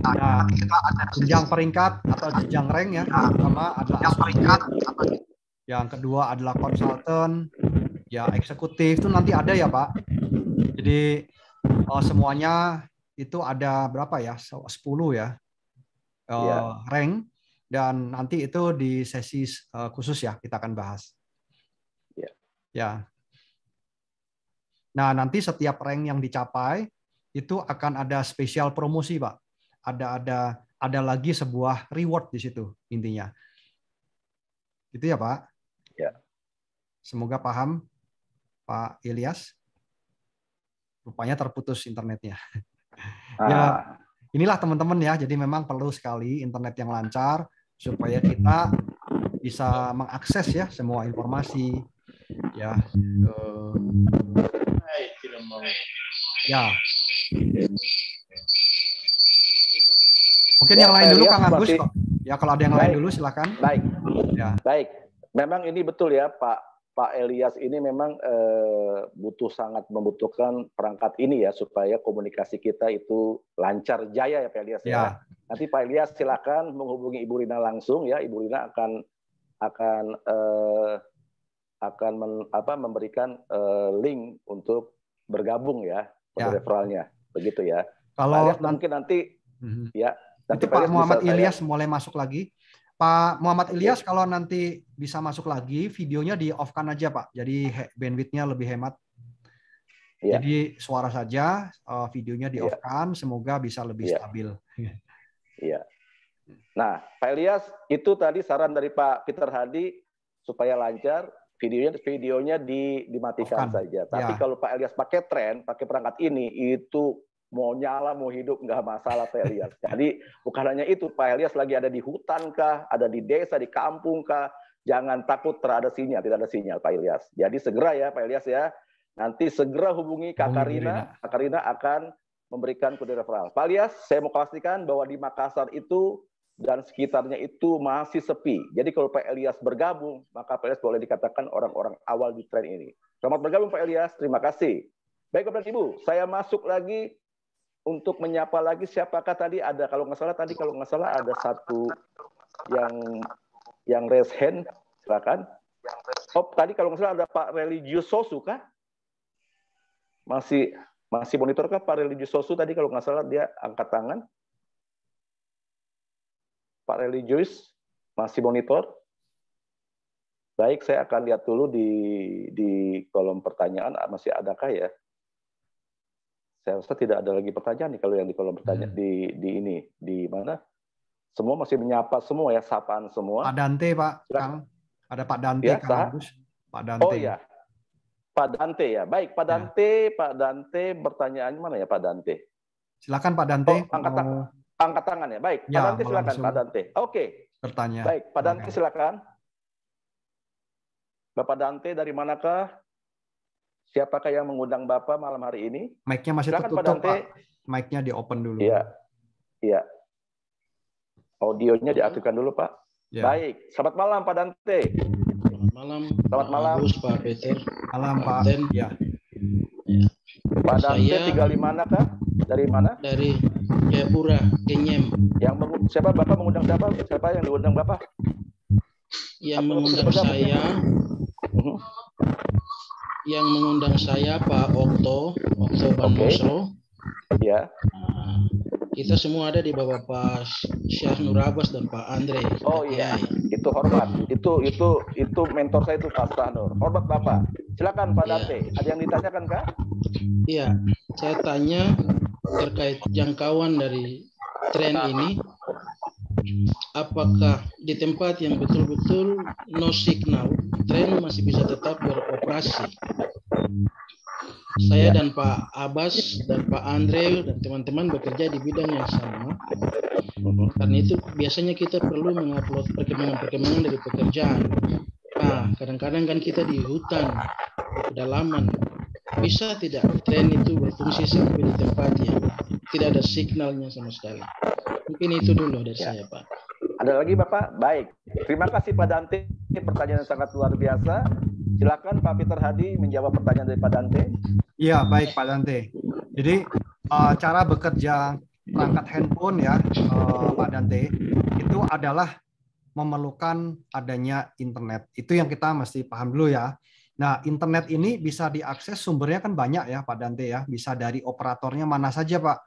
Nah, jenjang peringkat atau jenjang rank ya, yang pertama adalah peringkat, yang kedua adalah konsultan, ya eksekutif itu nanti ada ya Pak. Jadi semuanya itu ada berapa ya? 10 ya. Rank, dan nanti itu di sesi khusus ya kita akan bahas. Ya. Nah, nanti setiap rank yang dicapai itu akan ada spesial promosi, Pak. Ada lagi sebuah reward di situ intinya. Gitu ya, Pak? Ya. Semoga paham, Pak Ilyas. Rupanya terputus internetnya. Ya, inilah teman-teman ya. Jadi memang perlu sekali internet yang lancar supaya kita bisa mengakses ya semua informasi. Ya, ya. Mungkin yang lain dulu Kang Agus. Ya, kalau ada yang lain dulu silakan. Baik. Ya. Baik. Memang ini betul ya Pak Ilyas ini memang sangat membutuhkan perangkat ini ya supaya komunikasi kita itu lancar jaya ya Pak Ilyas ya. Nanti Pak Ilyas silakan menghubungi Ibu Rina langsung ya. Ibu Rina akan memberikan link untuk bergabung ya referralnya begitu ya. Kalau mungkin nanti ya nanti Pak Muhammad Ilyas mulai masuk lagi. Pak Muhammad Ilyas kalau nanti bisa masuk lagi videonya di off-kan aja Pak. Jadi bandwidth-nya lebih hemat. Ya. Jadi suara saja, videonya di off-kan, semoga bisa lebih stabil. Iya. Nah, Pak Ilyas itu tadi saran dari Pak Peter Hadi supaya lancar. Videonya dimatikan saja. Tapi kalau Pak Ilyas pakai perangkat ini, itu mau nyala, mau hidup, nggak masalah Pak Ilyas. Jadi bukan hanya itu, Pak Ilyas lagi ada di hutan kah, ada di desa, di kampung kah, jangan takut tidak ada sinyal Pak Ilyas. Jadi segera ya Pak Ilyas ya, nanti segera hubungi Kak Karina. Kak Karina akan memberikan kode referral. Pak Ilyas, saya mau pastikan bahwa di Makassar itu dan sekitarnya itu masih sepi. Jadi kalau Pak Ilyas bergabung, maka Pak Ilyas boleh dikatakan orang-orang awal di tren ini. Selamat bergabung Pak Ilyas, terima kasih. Baik Bapak Ibu, saya masuk lagi untuk menyapa lagi siapakah tadi ada, kalau nggak salah ada satu yang raise hand, silakan. Tadi kalau nggak salah ada Pak Religius Sosu kah? Masih monitor kah Pak Religius Sosu tadi kalau nggak salah dia angkat tangan. Pak Religius masih monitor? Baik, saya akan lihat dulu di kolom pertanyaan masih adakah ya? Saya rasa tidak ada lagi pertanyaan nih kalau yang di kolom pertanyaan di mana? Semua masih menyapa semua ya, sapaan semua. Pak Dante, Pak Kang. Ada Pak Dante, ya, Kang Agus. Pak Dante. Oh iya. Pak Dante ya. Baik, Pak Dante, Pak Dante pertanyaannya mana ya Pak Dante? Silakan Pak Dante. Angkat tangan ya. Baik, Pak Dante silakan Pak Dante. Oke. Bertanya. Baik, Pak Dante silakan. Bapak Dante dari manakah? Siapakah yang mengundang Bapak malam hari ini? Mic-nya masih silakan, tertutup, Pak. Mic-nya di-open dulu. Iya. Iya. Audionya diaktifkan dulu, Pak. Ya. Baik. Selamat malam, Pak Dante. Selamat malam. Selamat malam. Pak Peter. Malam, Pak. Ya. Pak Dante tinggal di mana, Kak? Dari mana? Dari Jayapura, Kenyem. Siapa Bapak mengundang siapa? Siapa yang diundang Bapak? Yang mengundang saya. Yang mengundang saya Pak Okto Banmosro. Ya. Nah, kita semua ada di bawah Pak Syekh Nur Abbas dan Pak Andre. Oh iya, itu hormat. Itu mentor saya itu Pak Nur. Hormat Bapak. Silakan Pak Dante. Ada yang ditanyakan Kak? Iya, saya tanya terkait jangkauan dari tren ini. Apakah di tempat yang betul-betul no signal, tren masih bisa tetap beroperasi? Saya dan Pak Abbas dan Pak Andre dan teman-teman bekerja di bidang yang sama. Karena itu biasanya kita perlu mengupload perkembangan-perkembangan dari pekerjaan. Nah, kadang-kadang kan kita di hutan, di pedalaman. Bisa tidak tren itu berfungsi sampai di tempat yang tidak ada signalnya sama sekali? Mungkin itu dulu dari saya, Pak. Ada lagi Bapak? Baik. Terima kasih Pak Dante. Ini pertanyaan yang sangat luar biasa. Silakan Pak Peter Hadi menjawab pertanyaan dari Pak Dante. Iya, baik Pak Dante. Jadi cara bekerja perangkat handphone ya, Pak Dante, itu adalah memerlukan adanya internet. Itu yang kita mesti paham dulu ya. Nah, internet ini bisa diakses, sumbernya kan banyak ya Pak Dante ya. Bisa dari operatornya mana saja Pak.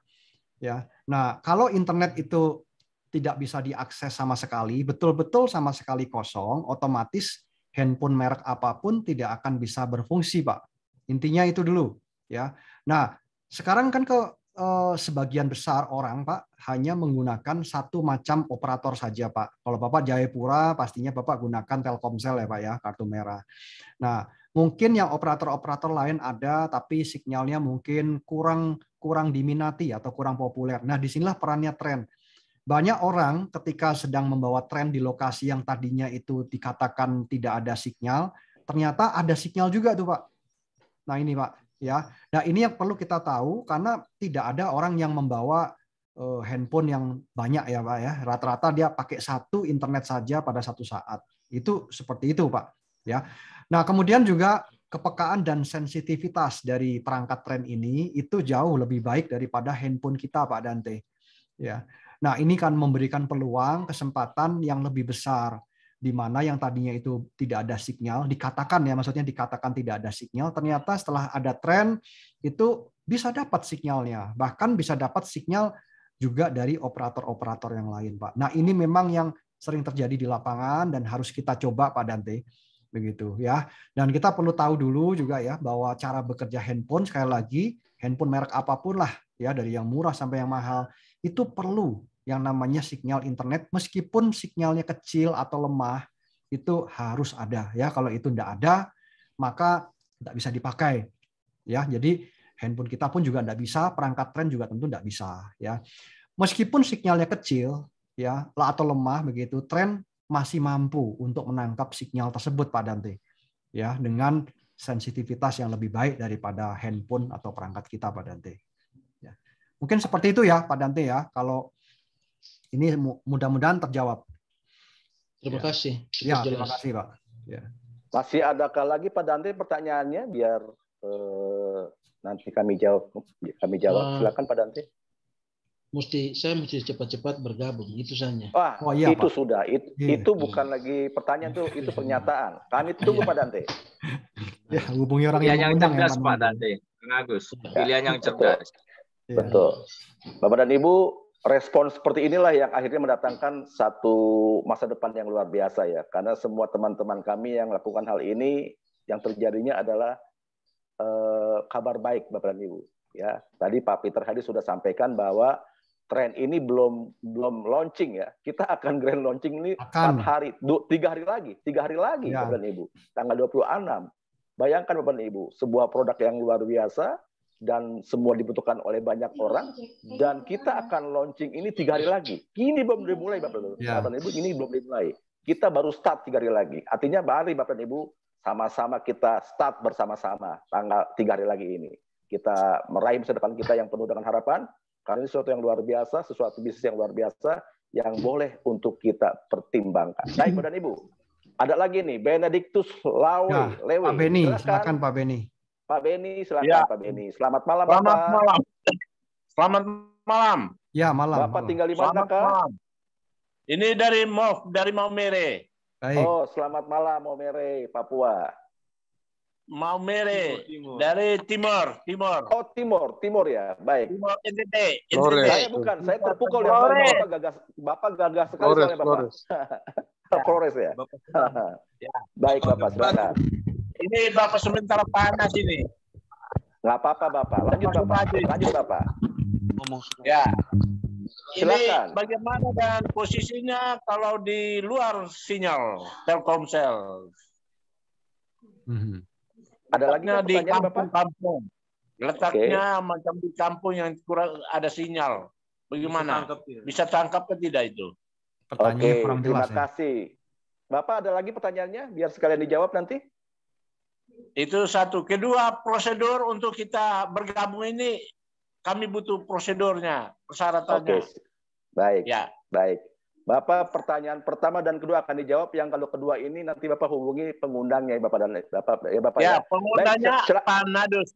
Ya. Nah, kalau internet itu tidak bisa diakses sama sekali, betul-betul sama sekali kosong, otomatis handphone merek apapun tidak akan bisa berfungsi, Pak. Intinya itu dulu, ya. Nah, sekarang kan sebagian besar orang, Pak, hanya menggunakan satu macam operator saja, Pak. Kalau Bapak Jayapura, pastinya Bapak gunakan Telkomsel ya, Pak ya, kartu merah. Nah, mungkin yang operator-operator lain ada, tapi sinyalnya mungkin kurang diminati atau kurang populer. Nah, disinilah perannya tren. Banyak orang ketika sedang membawa tren di lokasi yang tadinya itu dikatakan tidak ada sinyal, ternyata ada sinyal juga tuh Pak. Nah ini Pak, ya. Nah ini yang perlu kita tahu karena tidak ada orang yang membawa handphone yang banyak ya Pak ya. Rata-rata dia pakai satu internet saja pada satu saat. Itu seperti itu Pak. Ya. Nah kemudian juga kepekaan dan sensitivitas dari perangkat tren ini itu jauh lebih baik daripada handphone kita Pak Dante. Ya. Nah, ini kan memberikan peluang, kesempatan yang lebih besar, di mana yang tadinya itu tidak ada sinyal, dikatakan ya, maksudnya dikatakan tidak ada sinyal, ternyata setelah ada tren, itu bisa dapat sinyalnya, bahkan bisa dapat sinyal juga dari operator-operator yang lain, Pak. Nah, ini memang yang sering terjadi di lapangan dan harus kita coba, Pak Dante, begitu ya. Dan kita perlu tahu dulu juga ya, bahwa cara bekerja handphone, sekali lagi, handphone merek apapun lah, ya dari yang murah sampai yang mahal, itu perlu yang namanya sinyal internet, meskipun sinyalnya kecil atau lemah, itu harus ada ya. Kalau itu tidak ada, maka tidak bisa dipakai ya. Jadi handphone kita pun juga tidak bisa, perangkat tren juga tentu tidak bisa ya. Meskipun sinyalnya kecil ya atau lemah begitu, tren masih mampu untuk menangkap sinyal tersebut Pak Dante ya, dengan sensitivitas yang lebih baik daripada handphone atau perangkat kita Pak Dante. Ya. Mungkin seperti itu ya Pak Dante ya. Kalau ini mudah-mudahan terjawab. Terima kasih. Ya, terima kasih Pak. Ya. Masih adakah lagi Pak Dante pertanyaannya biar nanti kami jawab. Silakan Pak Dante. Saya mesti cepat-cepat bergabung, itu saja. Wah, iya, itu Pak. Sudah. Itu bukan lagi pertanyaan, itu pernyataan. Kami tunggu Pak Dante. Ya, hubungi orang yang cerdas Pak Dante. Kang Agus. Pilihan yang cerdas. Betul. Bapak dan Ibu, respon seperti inilah yang akhirnya mendatangkan satu masa depan yang luar biasa ya. Karena semua teman-teman kami yang melakukan hal ini, yang terjadinya adalah kabar baik Bapak dan Ibu. Ya, tadi Pak Peter Hadi sudah sampaikan bahwa tren ini belum launching ya. Kita akan grand launching ini 3 hari lagi ya. Bapak dan Ibu. Tanggal 26. Bayangkan Bapak dan Ibu, sebuah produk yang luar biasa dan semua dibutuhkan oleh banyak orang, dan kita akan launching ini 3 hari lagi. Ini belum dimulai Bapak dan Ibu, ini belum dimulai. Kita baru start 3 hari lagi. Artinya mari Bapak dan Ibu sama-sama kita start bersama-sama tanggal 3 hari lagi ini. Kita meraih masa depan kita yang penuh dengan harapan, karena ini sesuatu yang luar biasa, sesuatu bisnis yang luar biasa yang boleh untuk kita pertimbangkan. Baik Bapak dan Ibu. Ada lagi nih, Benedictus Lewe. Pak Beni, silakan Pak Beni. Pak Beni, silakan Pak Beni. Selamat malam, Bapak. Selamat malam. Selamat malam. Ya, malam. Bapak tinggal di mana, Kak? Ini dari Maumere. Baik. Oh, selamat malam, Maumere, Papua. Maumere, dari timur. Oh, timur ya, baik. Timur NTT. Saya terpukul ya, Bapak gagah sekali soalnya Bapak. Flores ya. Baik Bapak, silakan. Ini Bapak sementara panas ini. Nggak apa-apa Bapak, lanjut Bapak. Ya. Silakan. Ini bagaimana dan posisinya kalau di luar sinyal Telkomsel? Ada lagi di kampung-kampung. Letaknya macam di kampung yang kurang ada sinyal. Bagaimana? Bisa tangkap ke tidak itu? Oke, terima kasih. Bapak ada lagi pertanyaannya? Biar sekalian dijawab nanti. Itu satu. Kedua, prosedur untuk kita bergabung ini, kami butuh prosedurnya, persyaratannya. Oke, baik. Ya. Baik. Bapak pertanyaan pertama dan kedua akan dijawab. Yang kalau kedua ini nanti Bapak hubungi pengundangnya, Bapak dan Bapak. Ya, pengundangnya Pak Nadus.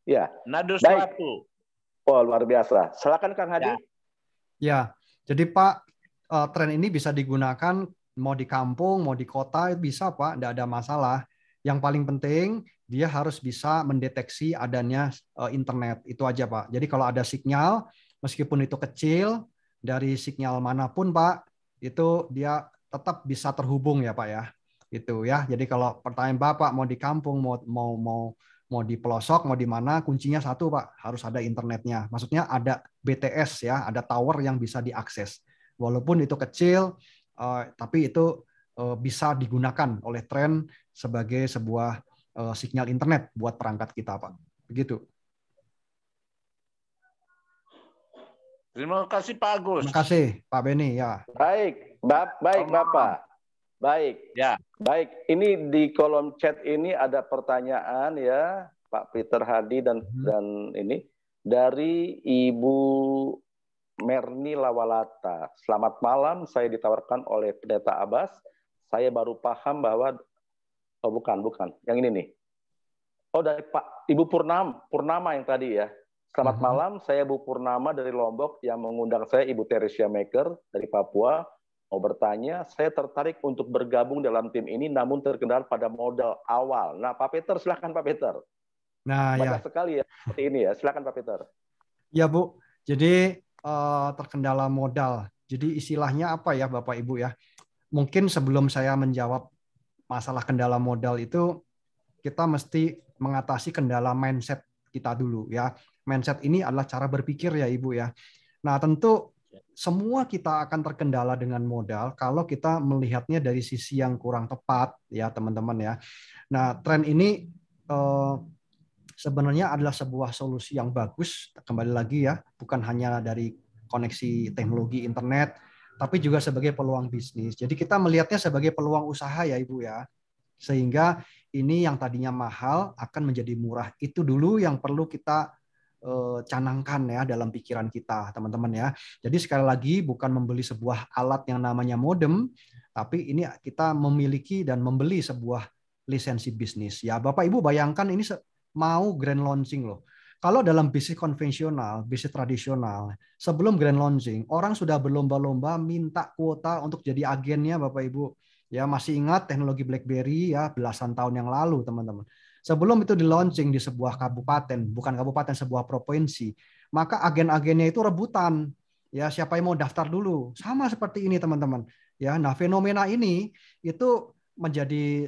Ya. Nadus baik. 1. Oh, luar biasa. Silakan Kang Hadi. Ya. Jadi Pak, tren ini bisa digunakan mau di kampung, mau di kota, bisa Pak, tidak ada masalah. Yang paling penting dia harus bisa mendeteksi adanya internet, itu aja Pak. Jadi kalau ada sinyal, meskipun itu kecil, dari sinyal manapun Pak, itu dia tetap bisa terhubung ya Pak ya. Itu ya. Jadi kalau pertanyaan Bapak mau di kampung, mau di pelosok, mau di mana, kuncinya satu Pak, harus ada internetnya. Maksudnya ada BTS ya, ada tower yang bisa diakses. Walaupun itu kecil, tapi itu bisa digunakan oleh tren sebagai sebuah sinyal internet buat perangkat kita Pak. Begitu. Terima kasih Pak Agus. Terima kasih Pak Beni ya. Baik, baik Bapak. Baik. Ya. Baik, ini di kolom chat ini ada pertanyaan ya, Pak Peter Hadi dan ini dari Ibu Merni Lawalata. Selamat malam, saya ditawarkan oleh Pendeta Abbas. Saya baru paham bahwa bukan. Yang ini nih. Oh, dari Pak Ibu Purnama yang tadi ya. Selamat malam, saya Bu Purnama dari Lombok yang mengundang saya Ibu Teresia Maker dari Papua. Mau bertanya, saya tertarik untuk bergabung dalam tim ini namun terkendala pada modal awal. Nah, Pak Peter, silakan Pak Peter. Nah, banyak sekali ya seperti ini ya. Silakan Pak Peter. Ya, Bu. Jadi terkendala modal. Jadi istilahnya apa ya Bapak Ibu ya? Mungkin sebelum saya menjawab masalah kendala modal itu, kita mesti mengatasi kendala mindset kita dulu ya. Mindset ini adalah cara berpikir ya Ibu ya. Nah, tentu semua kita akan terkendala dengan modal kalau kita melihatnya dari sisi yang kurang tepat ya teman-teman ya. Nah, tren ini sebenarnya adalah sebuah solusi yang bagus, kembali lagi ya, bukan hanya dari koneksi teknologi internet, tapi juga sebagai peluang bisnis. Jadi kita melihatnya sebagai peluang usaha ya Ibu ya. Sehingga ini yang tadinya mahal akan menjadi murah. Itu dulu yang perlu kita canangkan ya dalam pikiran kita teman-teman ya. Jadi sekali lagi bukan membeli sebuah alat yang namanya modem, tapi ini kita memiliki dan membeli sebuah lisensi bisnis. Ya Bapak Ibu bayangkan ini mau grand launching loh. Kalau dalam bisnis konvensional, bisnis tradisional, sebelum grand launching, orang sudah berlomba-lomba minta kuota untuk jadi agennya Bapak Ibu. Ya masih ingat teknologi BlackBerry ya belasan tahun yang lalu teman-teman. Sebelum itu di launching di sebuah kabupaten, bukan kabupaten, sebuah provinsi, maka agen-agennya itu rebutan. Ya, siapa yang mau daftar dulu? Sama seperti ini, teman-teman. Ya, nah fenomena ini itu menjadi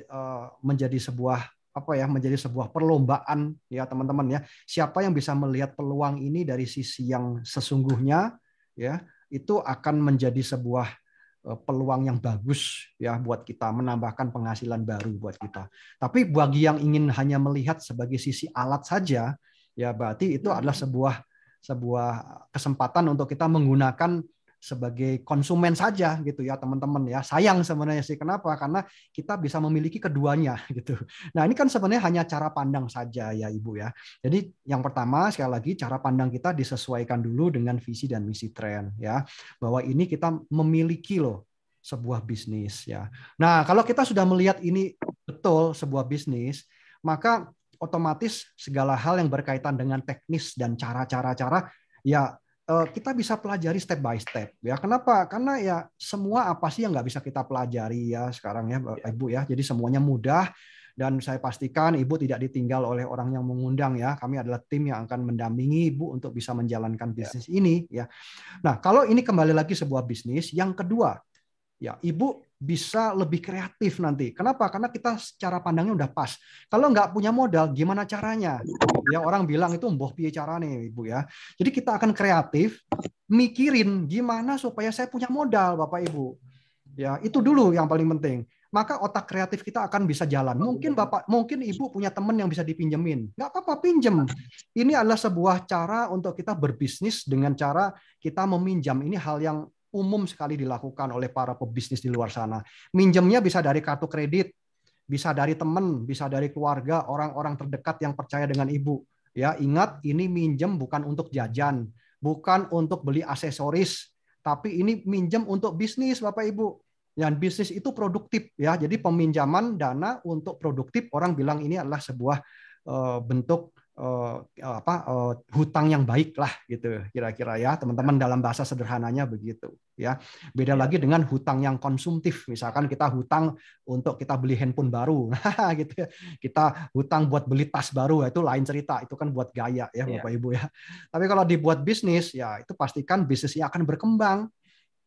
sebuah menjadi sebuah perlombaan ya, teman-teman ya. Siapa yang bisa melihat peluang ini dari sisi yang sesungguhnya ya, itu akan menjadi sebuah peluang yang bagus ya buat kita, menambahkan penghasilan baru buat kita. Tapi bagi yang ingin hanya melihat sebagai sisi alat saja, ya berarti itu adalah sebuah kesempatan untuk kita menggunakan sebagai konsumen saja gitu ya teman-teman ya. Sayang sebenarnya sih, kenapa? Karena kita bisa memiliki keduanya gitu. Nah, ini kan sebenarnya hanya cara pandang saja ya Ibu ya. Jadi yang pertama sekali lagi cara pandang kita disesuaikan dulu dengan visi dan misi Trend ya. Bahwa ini kita memiliki loh sebuah bisnis ya. Nah, kalau kita sudah melihat ini betul sebuah bisnis, maka otomatis segala hal yang berkaitan dengan teknis dan cara ya kita bisa pelajari step by step ya. Kenapa? Karena ya semua apa sih yang nggak bisa kita pelajari ya sekarang ya Ibu ya. Jadi semuanya mudah dan saya pastikan Ibu tidak ditinggal oleh orang yang mengundang ya. Kami adalah tim yang akan mendampingi Ibu untuk bisa menjalankan bisnis ini ya. Nah, kalau ini kembali lagi sebuah bisnis, yang kedua ya Ibu bisa lebih kreatif nanti. Kenapa? Karena kita secara pandangnya udah pas. Kalau nggak punya modal, gimana caranya? Ya orang bilang itu mboh piye carane, Ibu ya. Jadi kita akan kreatif, mikirin gimana supaya saya punya modal, Bapak Ibu. Ya itu dulu yang paling penting. Maka otak kreatif kita akan bisa jalan. Mungkin Ibu punya teman yang bisa dipinjemin. Nggak apa-apa, pinjem. Ini adalah sebuah cara untuk kita berbisnis dengan cara kita meminjam. Ini hal yang umum sekali dilakukan oleh para pebisnis di luar sana. Minjemnya bisa dari kartu kredit, bisa dari teman, bisa dari keluarga, orang-orang terdekat yang percaya dengan Ibu. Ya, ingat ini minjem bukan untuk jajan, bukan untuk beli aksesoris, tapi ini minjem untuk bisnis, Bapak Ibu. Yang bisnis itu produktif ya. Jadi peminjaman dana untuk produktif, orang bilang ini adalah sebuah bentuk hutang yang baik lah gitu kira-kira ya teman-teman, dalam bahasa sederhananya begitu ya. Beda lagi dengan hutang yang konsumtif, misalkan kita hutang untuk kita beli handphone baru gitu ya, kita hutang buat beli tas baru, itu lain cerita, itu kan buat gaya ya Bapak Ibu ya. Tapi kalau dibuat bisnis ya itu pastikan bisnisnya akan berkembang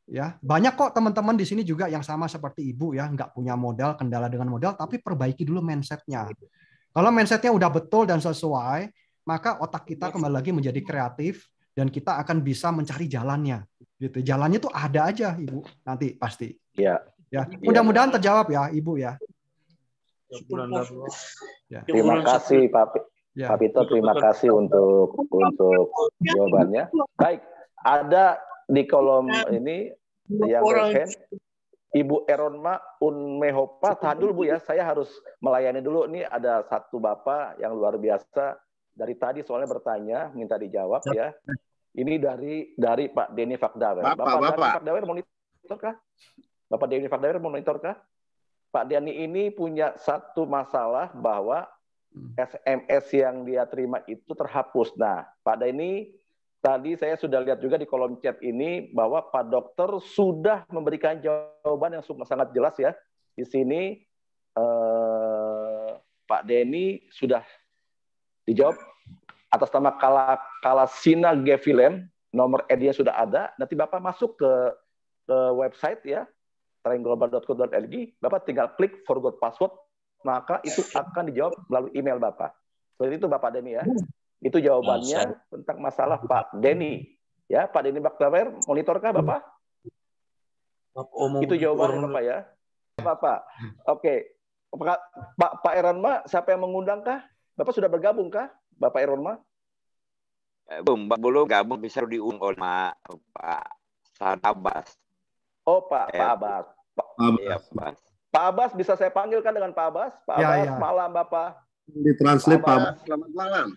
ya. Banyak kok teman-teman di sini juga yang sama seperti Ibu ya, nggak punya modal, kendala dengan modal, tapi perbaiki dulu mindsetnya. Kalau mindsetnya udah betul dan sesuai, maka otak kita kembali lagi menjadi kreatif dan kita akan bisa mencari jalannya. Gitu. Jalannya tuh ada aja, Ibu. Nanti pasti. Iya. Ya. Mudah-mudahan terjawab ya, Ibu ya. Terima kasih Pak Peter, terima kasih untuk jawabannya. Baik, ada di kolom ini yang hand. Ibu Eronma Unmehopa, tahan dulu Bu ya, saya harus melayani dulu. Ini ada satu Bapak yang luar biasa dari tadi soalnya bertanya, minta dijawab ya. Ini dari Pak Denny Fakdawer. Bapak Fakdawer monitor kah? Bapak Denny Fakdawer monitor kah? Pak Denny ini punya satu masalah bahwa SMS yang dia terima itu terhapus. Nah, Pak Denny, tadi saya sudah lihat juga di kolom chat ini bahwa Pak Dokter sudah memberikan jawaban yang sangat jelas ya. Di sini Pak Denny sudah dijawab atas nama Kalasina Gevilem, nomor ID-nya sudah ada. Nanti Bapak masuk ke website ya, triangleglobal.co.id, Bapak tinggal klik forgot password, maka itu akan dijawab melalui email Bapak. Seperti itu Bapak Denny ya. Itu jawabannya tentang masalah Pak Denny. Ya, Pak Denny Fakdawer, monitorkah Bapak? Itu jawabannya Bapak ya. Bapak. Oke. Pak Eronma, siapa yang mengundangkah? Bapak sudah bergabung kah? Bapak Eronma? Belum gabung, bisa diundang oleh Pak Abbas. Oh, Pak Abbas. Pak Abbas bisa saya panggilkan dengan Pak Abbas? Pak Abbas, malam Bapak. Ditranslate Pak Abbas. Selamat malam.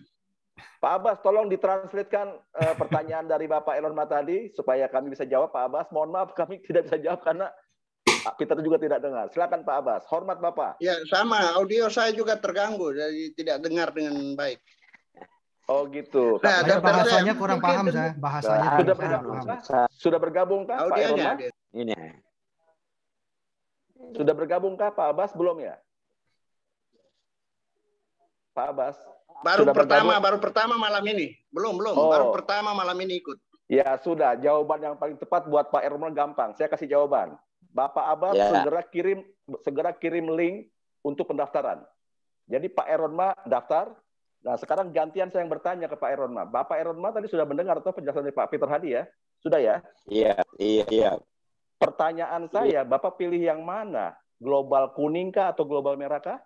Pak Abbas, tolong ditranslatekan pertanyaan dari Bapak Eronma tadi supaya kami bisa jawab. Pak Abbas, mohon maaf kami tidak bisa jawab karena Pak Peter juga tidak dengar. Silakan Pak Abbas. Hormat Bapak. Ya, sama. Audio saya juga terganggu, jadi tidak dengar dengan baik. Oh gitu. Nah, bahasanya kurang paham saya. Bahasanya sudah bergabungkah Pak Eronma? Ini. Sudah bergabungkah Pak Abbas? Belum ya? Pak Abbas. Baru pertama malam ini. Belum. Baru pertama malam ini ikut. Ya sudah, jawaban yang paling tepat buat Pak Eronma gampang. Saya kasih jawaban. Bapak Abbas segera kirim link untuk pendaftaran. Jadi Pak Eronma daftar. Nah, sekarang gantian saya yang bertanya ke Pak Eronma. Bapak Eronma tadi sudah mendengar atau penjelasan dari Pak Peter Hadi ya? Sudah ya? Iya. pertanyaan saya, Bapak pilih yang mana? Global kuning kah atau global merah kah?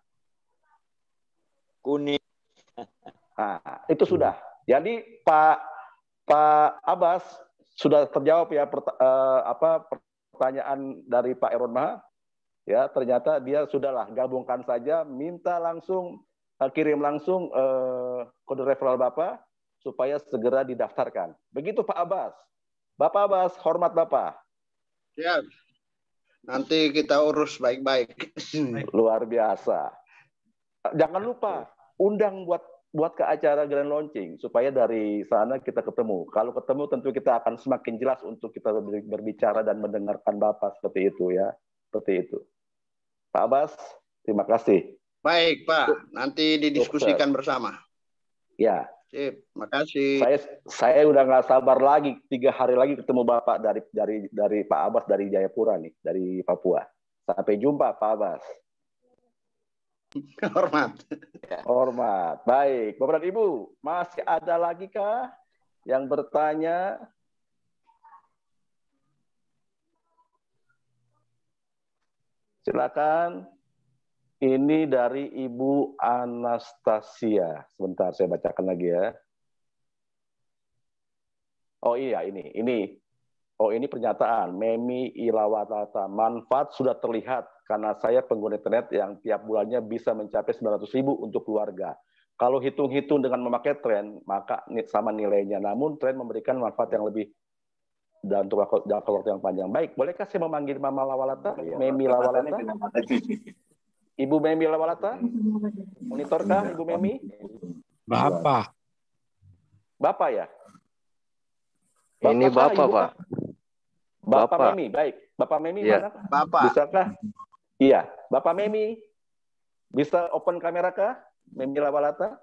Kuning. Nah, itu sudah. Jadi Pak Abbas sudah terjawab ya pertanyaan dari Pak Erwan Maha. Ya, ternyata dia sudahlah gabungkan saja, minta langsung kirim langsung kode referral Bapak supaya segera didaftarkan. Begitu Pak Abbas. Bapak Abbas, hormat Bapak. Siap. Nanti kita urus baik-baik. Luar biasa. Jangan lupa undang buat ke acara grand launching supaya dari sana kita ketemu. Kalau ketemu tentu kita akan semakin jelas untuk kita berbicara dan mendengarkan Bapak seperti itu ya. Seperti itu. Pak Abbas, terima kasih. Baik, Pak. Nanti didiskusikan bersama. Ya. Sip, makasih. Saya udah nggak sabar lagi 3 hari lagi ketemu Bapak dari Pak Abbas dari Jayapura nih, dari Papua. Sampai jumpa Pak Abbas. Hormat. Hormat. Baik, Bapak dan Ibu, masih ada lagi kah yang bertanya? Silakan. Ini dari Ibu Anastasia. Sebentar, saya bacakan lagi ya. Oh iya, ini. Oh, ini pernyataan. Memi Ilawatata. Manfaat sudah terlihat karena saya pengguna internet yang tiap bulannya bisa mencapai 900.000 untuk keluarga. Kalau hitung-hitung dengan memakai tren, maka sama nilainya. Namun tren memberikan manfaat yang lebih dan untuk jangka waktu yang panjang. Baik, bolehkah saya memanggil Mama Lawalata? Memi Lawalata? Ibu Memi Lawalata? Monitorkah Ibu Memi? Bapak. Bapak ya? Ini Bapak, Pak. Bapak Memi, baik. Bapak Memi ya. mana? Bapak. Bisakah? Iya, Bapak Memi. Bisa open kamera kah? Memi Lawalata?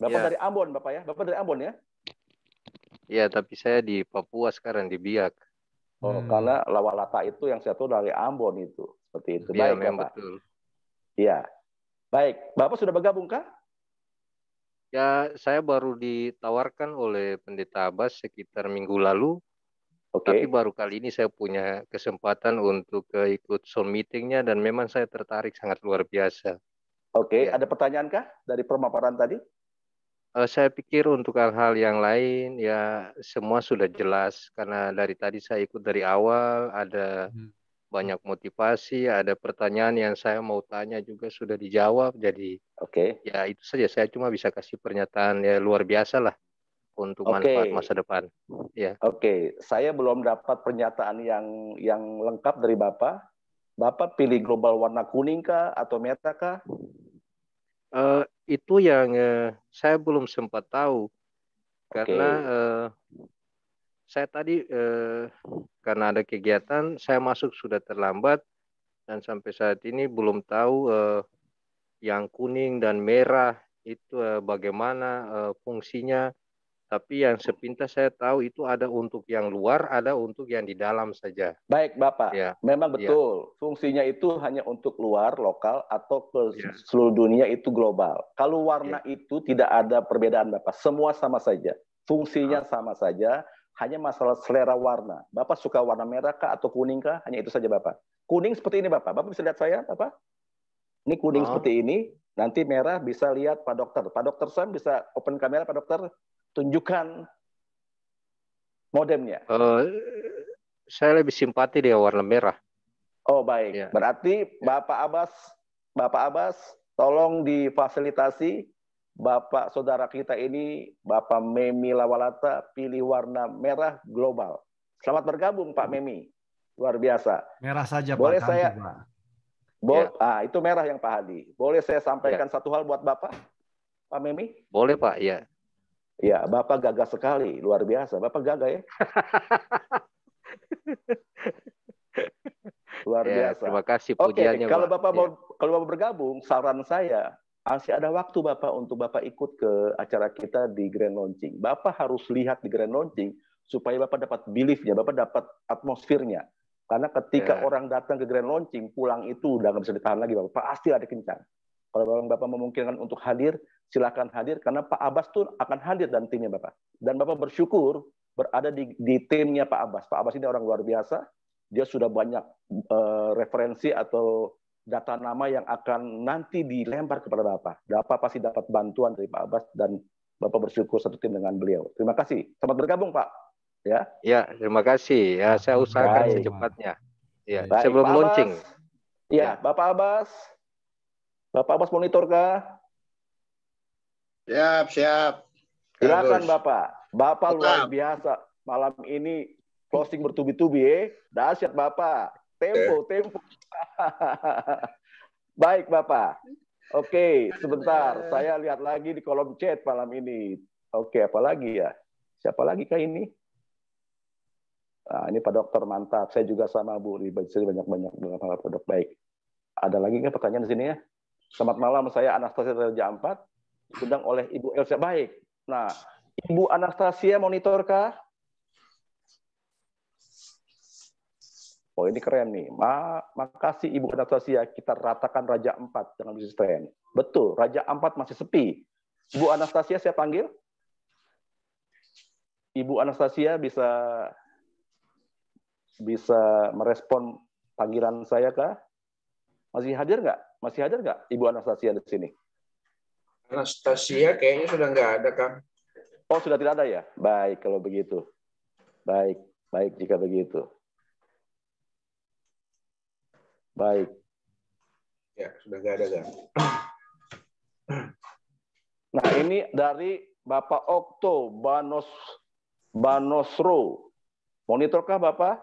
Bapak dari Ambon, Bapak ya? Bapak dari Ambon ya? Iya, tapi saya di Papua sekarang, di Biak. Oh, karena Lawalata itu yang saya tahu dari Ambon itu. Seperti itu. Ya, baik, memang Bapak. betul. Iya. Baik, Bapak sudah bergabung kah? Ya, saya baru ditawarkan oleh Pendeta Abbas sekitar minggu lalu. Tapi baru kali ini saya punya kesempatan untuk ikut Zoom meetingnya dan memang saya tertarik sangat luar biasa. Oke, ada pertanyaan kah dari pemaparan tadi? Saya pikir untuk hal-hal yang lain ya semua sudah jelas karena dari tadi saya ikut dari awal, ada banyak motivasi, ada pertanyaan yang saya mau tanya juga sudah dijawab. Jadi ya itu saja, saya cuma bisa kasih pernyataan ya luar biasa lah untuk manfaat masa depan. Ya. Oke, saya belum dapat pernyataan yang lengkap dari Bapak. Bapak pilih global warna kuning kah atau merah kah? Itu yang saya belum sempat tahu karena saya tadi karena ada kegiatan saya masuk sudah terlambat dan sampai saat ini belum tahu yang kuning dan merah itu bagaimana fungsinya. Tapi yang sepintas saya tahu itu ada untuk yang luar, ada untuk yang di dalam saja. Baik, Bapak. Ya. Memang betul. Ya. Fungsinya itu hanya untuk luar, lokal, atau ke seluruh dunia itu global. Kalau warna itu tidak ada perbedaan, Bapak. Semua sama saja. Fungsinya sama saja. Hanya masalah selera warna. Bapak suka warna merah kah atau kuning kah? Hanya itu saja, Bapak. Kuning seperti ini, Bapak. Bapak bisa lihat saya, Bapak? Ini kuning seperti ini. Nanti merah bisa lihat Pak Dokter. Pak Dokter Sam bisa open kamera, Pak Dokter. Tunjukkan modemnya. Saya lebih simpati dengan warna merah. Oh baik, ya. Berarti Bapak Abbas, tolong difasilitasi Bapak saudara kita ini, Bapak Memi Lawalata, pilih warna merah global. Selamat bergabung Pak Memi, luar biasa. Merah saja boleh Pak. Saya, itu merah yang Pak Hadi. Boleh saya sampaikan satu hal buat Bapak, Pak Memi? Boleh Pak, ya. Ya, Bapak gagah sekali, luar biasa. Bapak gagah ya. Luar biasa. Terima kasih pujiannya, kalau Bapak kalau Bapak bergabung, saran saya masih ada waktu Bapak untuk Bapak ikut ke acara kita di Grand Launching. Bapak harus lihat di Grand Launching supaya Bapak dapat belief-nya, Bapak dapat atmosfernya. Karena ketika orang datang ke Grand Launching, pulang itu udah nggak bisa ditahan lagi, Bapak. Pasti ada kencang. Kalau Bapak memungkinkan untuk hadir, silakan hadir karena Pak Abbas tuh akan hadir dan timnya Bapak. Dan Bapak bersyukur berada di timnya Pak Abbas. Pak Abbas ini orang luar biasa. Dia sudah banyak referensi atau data nama yang akan nanti dilempar kepada Bapak. Bapak pasti dapat bantuan dari Pak Abbas dan Bapak bersyukur satu tim dengan beliau. Terima kasih. Selamat bergabung Pak. Ya. Ya, terima kasih. Ya, saya usahakan secepatnya. Ya, baik, sebelum launching. Ya, Bapak Abbas. Bapak Abbas monitor kah? Siap, siap. Silakan Bapak. Bapak luar biasa. Malam ini closing bertubi-tubi ya. Dahsyat Bapak. Tempo. Baik Bapak. Oke, sebentar. Saya lihat lagi di kolom chat malam ini. Oke, apa lagi ya? Siapa lagi kah ini? Nah, ini Pak Dokter mantap. Saya juga sama Bu. Banyak-banyak dengan Pak Dok. Baik. Ada lagi nggak pertanyaan di sini ya? Selamat malam. Saya Anastasia Raja 4. Diundang oleh Ibu Elsa. Baik. Nah, Ibu Anastasia monitor kah? Oh ini keren nih. Makasih Ibu Anastasia. Kita ratakan Raja 4 dengan bisnis tren. Betul, Raja 4 masih sepi. Ibu Anastasia saya panggil. Ibu Anastasia bisa merespon panggilan saya kah? Masih hadir nggak? Masih hadir nggak Ibu Anastasia di sini? Anastasia kayaknya sudah nggak ada, Kang. Oh, sudah tidak ada ya? Baik, kalau begitu. Baik jika begitu. Baik. Ya, sudah nggak ada, Kang. Nah, ini dari Bapak Okto Banosro. Monitorkah Bapak?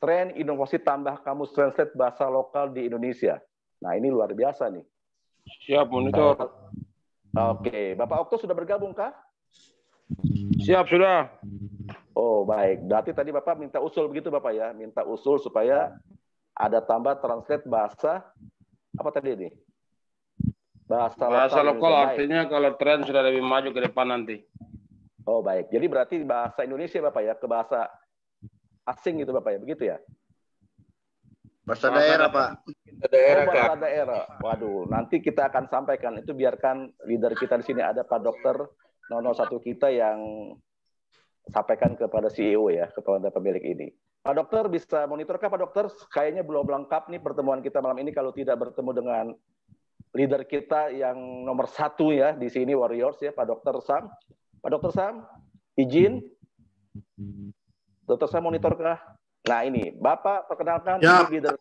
Tren inovasi tambah kamus translate bahasa lokal di Indonesia. Nah, ini luar biasa nih. Siap, monitor. Oke, Bapak Okto sudah bergabung kah? Siap, sudah. Oh, baik. Berarti tadi Bapak minta usul begitu Bapak ya? Minta usul supaya ada tambah translate bahasa apa tadi ini? Bahasa lokal artinya kalau tren sudah lebih maju ke depan nanti. Oh, baik. Jadi berarti bahasa Indonesia Bapak ya ke bahasa asing gitu Bapak ya, begitu ya? Bahasa daerah, Pak. Bahasa daerah. Waduh, nanti kita akan sampaikan itu, biarkan leader kita di sini ada Pak Dokter 001 kita yang sampaikan kepada CEO ya, kepada pemilik ini. Pak Dokter bisa monitorkah Pak Dokter? Kayaknya belum lengkap nih pertemuan kita malam ini kalau tidak bertemu dengan leader kita yang nomor 1 ya di sini Warriors ya, Pak Dokter Sam. Pak Dokter Sam, izin. Dokter Sam monitorkah? Nah ini, Bapak perkenalkan ya. Ini leader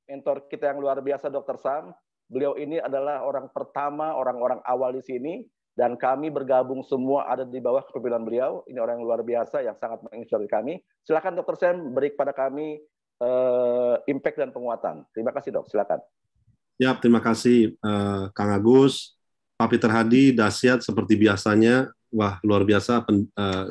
mentor kita yang luar biasa Dokter Sam. Beliau ini adalah orang pertama, orang-orang awal di sini. Dan kami bergabung semua ada di bawah kepemimpinan beliau. Ini orang yang luar biasa yang sangat menginspirasi kami. Silakan Dr. Sam beri kepada kami impact dan penguatan. Terima kasih Dok, silakan. Ya, terima kasih Kang Agus, Pak Peter Hadi, dahsyat seperti biasanya. Wah, luar biasa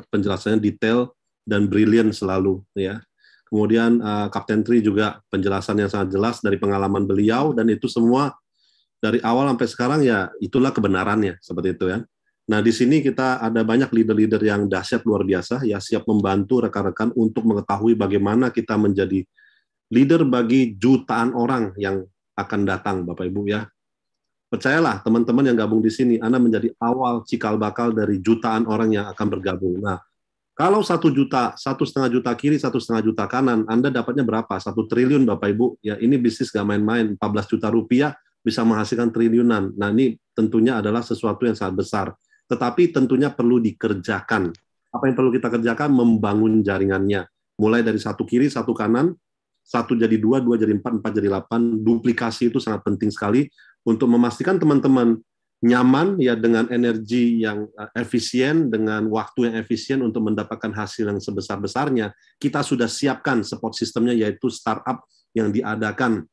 penjelasannya detail dan brilian selalu ya. Kemudian Kapten Tri juga penjelasan yang sangat jelas dari pengalaman beliau dan itu semua dari awal sampai sekarang ya itulah kebenarannya seperti itu ya. Nah di sini kita ada banyak leader-leader yang dahsyat luar biasa ya, siap membantu rekan-rekan untuk mengetahui bagaimana kita menjadi leader bagi jutaan orang yang akan datang Bapak Ibu ya. Percayalah teman-teman yang gabung di sini, Anda menjadi awal cikal bakal dari jutaan orang yang akan bergabung. Nah kalau 1 juta, 1,5 juta kiri, 1,5 juta kanan, Anda dapatnya berapa? 1 triliun Bapak Ibu. Ya ini bisnis gak main-main, 14 juta rupiah bisa menghasilkan triliunan. Nah ini tentunya adalah sesuatu yang sangat besar. Tetapi tentunya perlu dikerjakan. Apa yang perlu kita kerjakan? Membangun jaringannya. Mulai dari 1 kiri, 1 kanan, 1 jadi 2, 2 jadi 4, 4 jadi 8. Duplikasi itu sangat penting sekali untuk memastikan teman-teman nyaman ya dengan energi yang efisien, dengan waktu yang efisien untuk mendapatkan hasil yang sebesar-besarnya. Kita sudah siapkan support sistemnya yaitu startup yang diadakan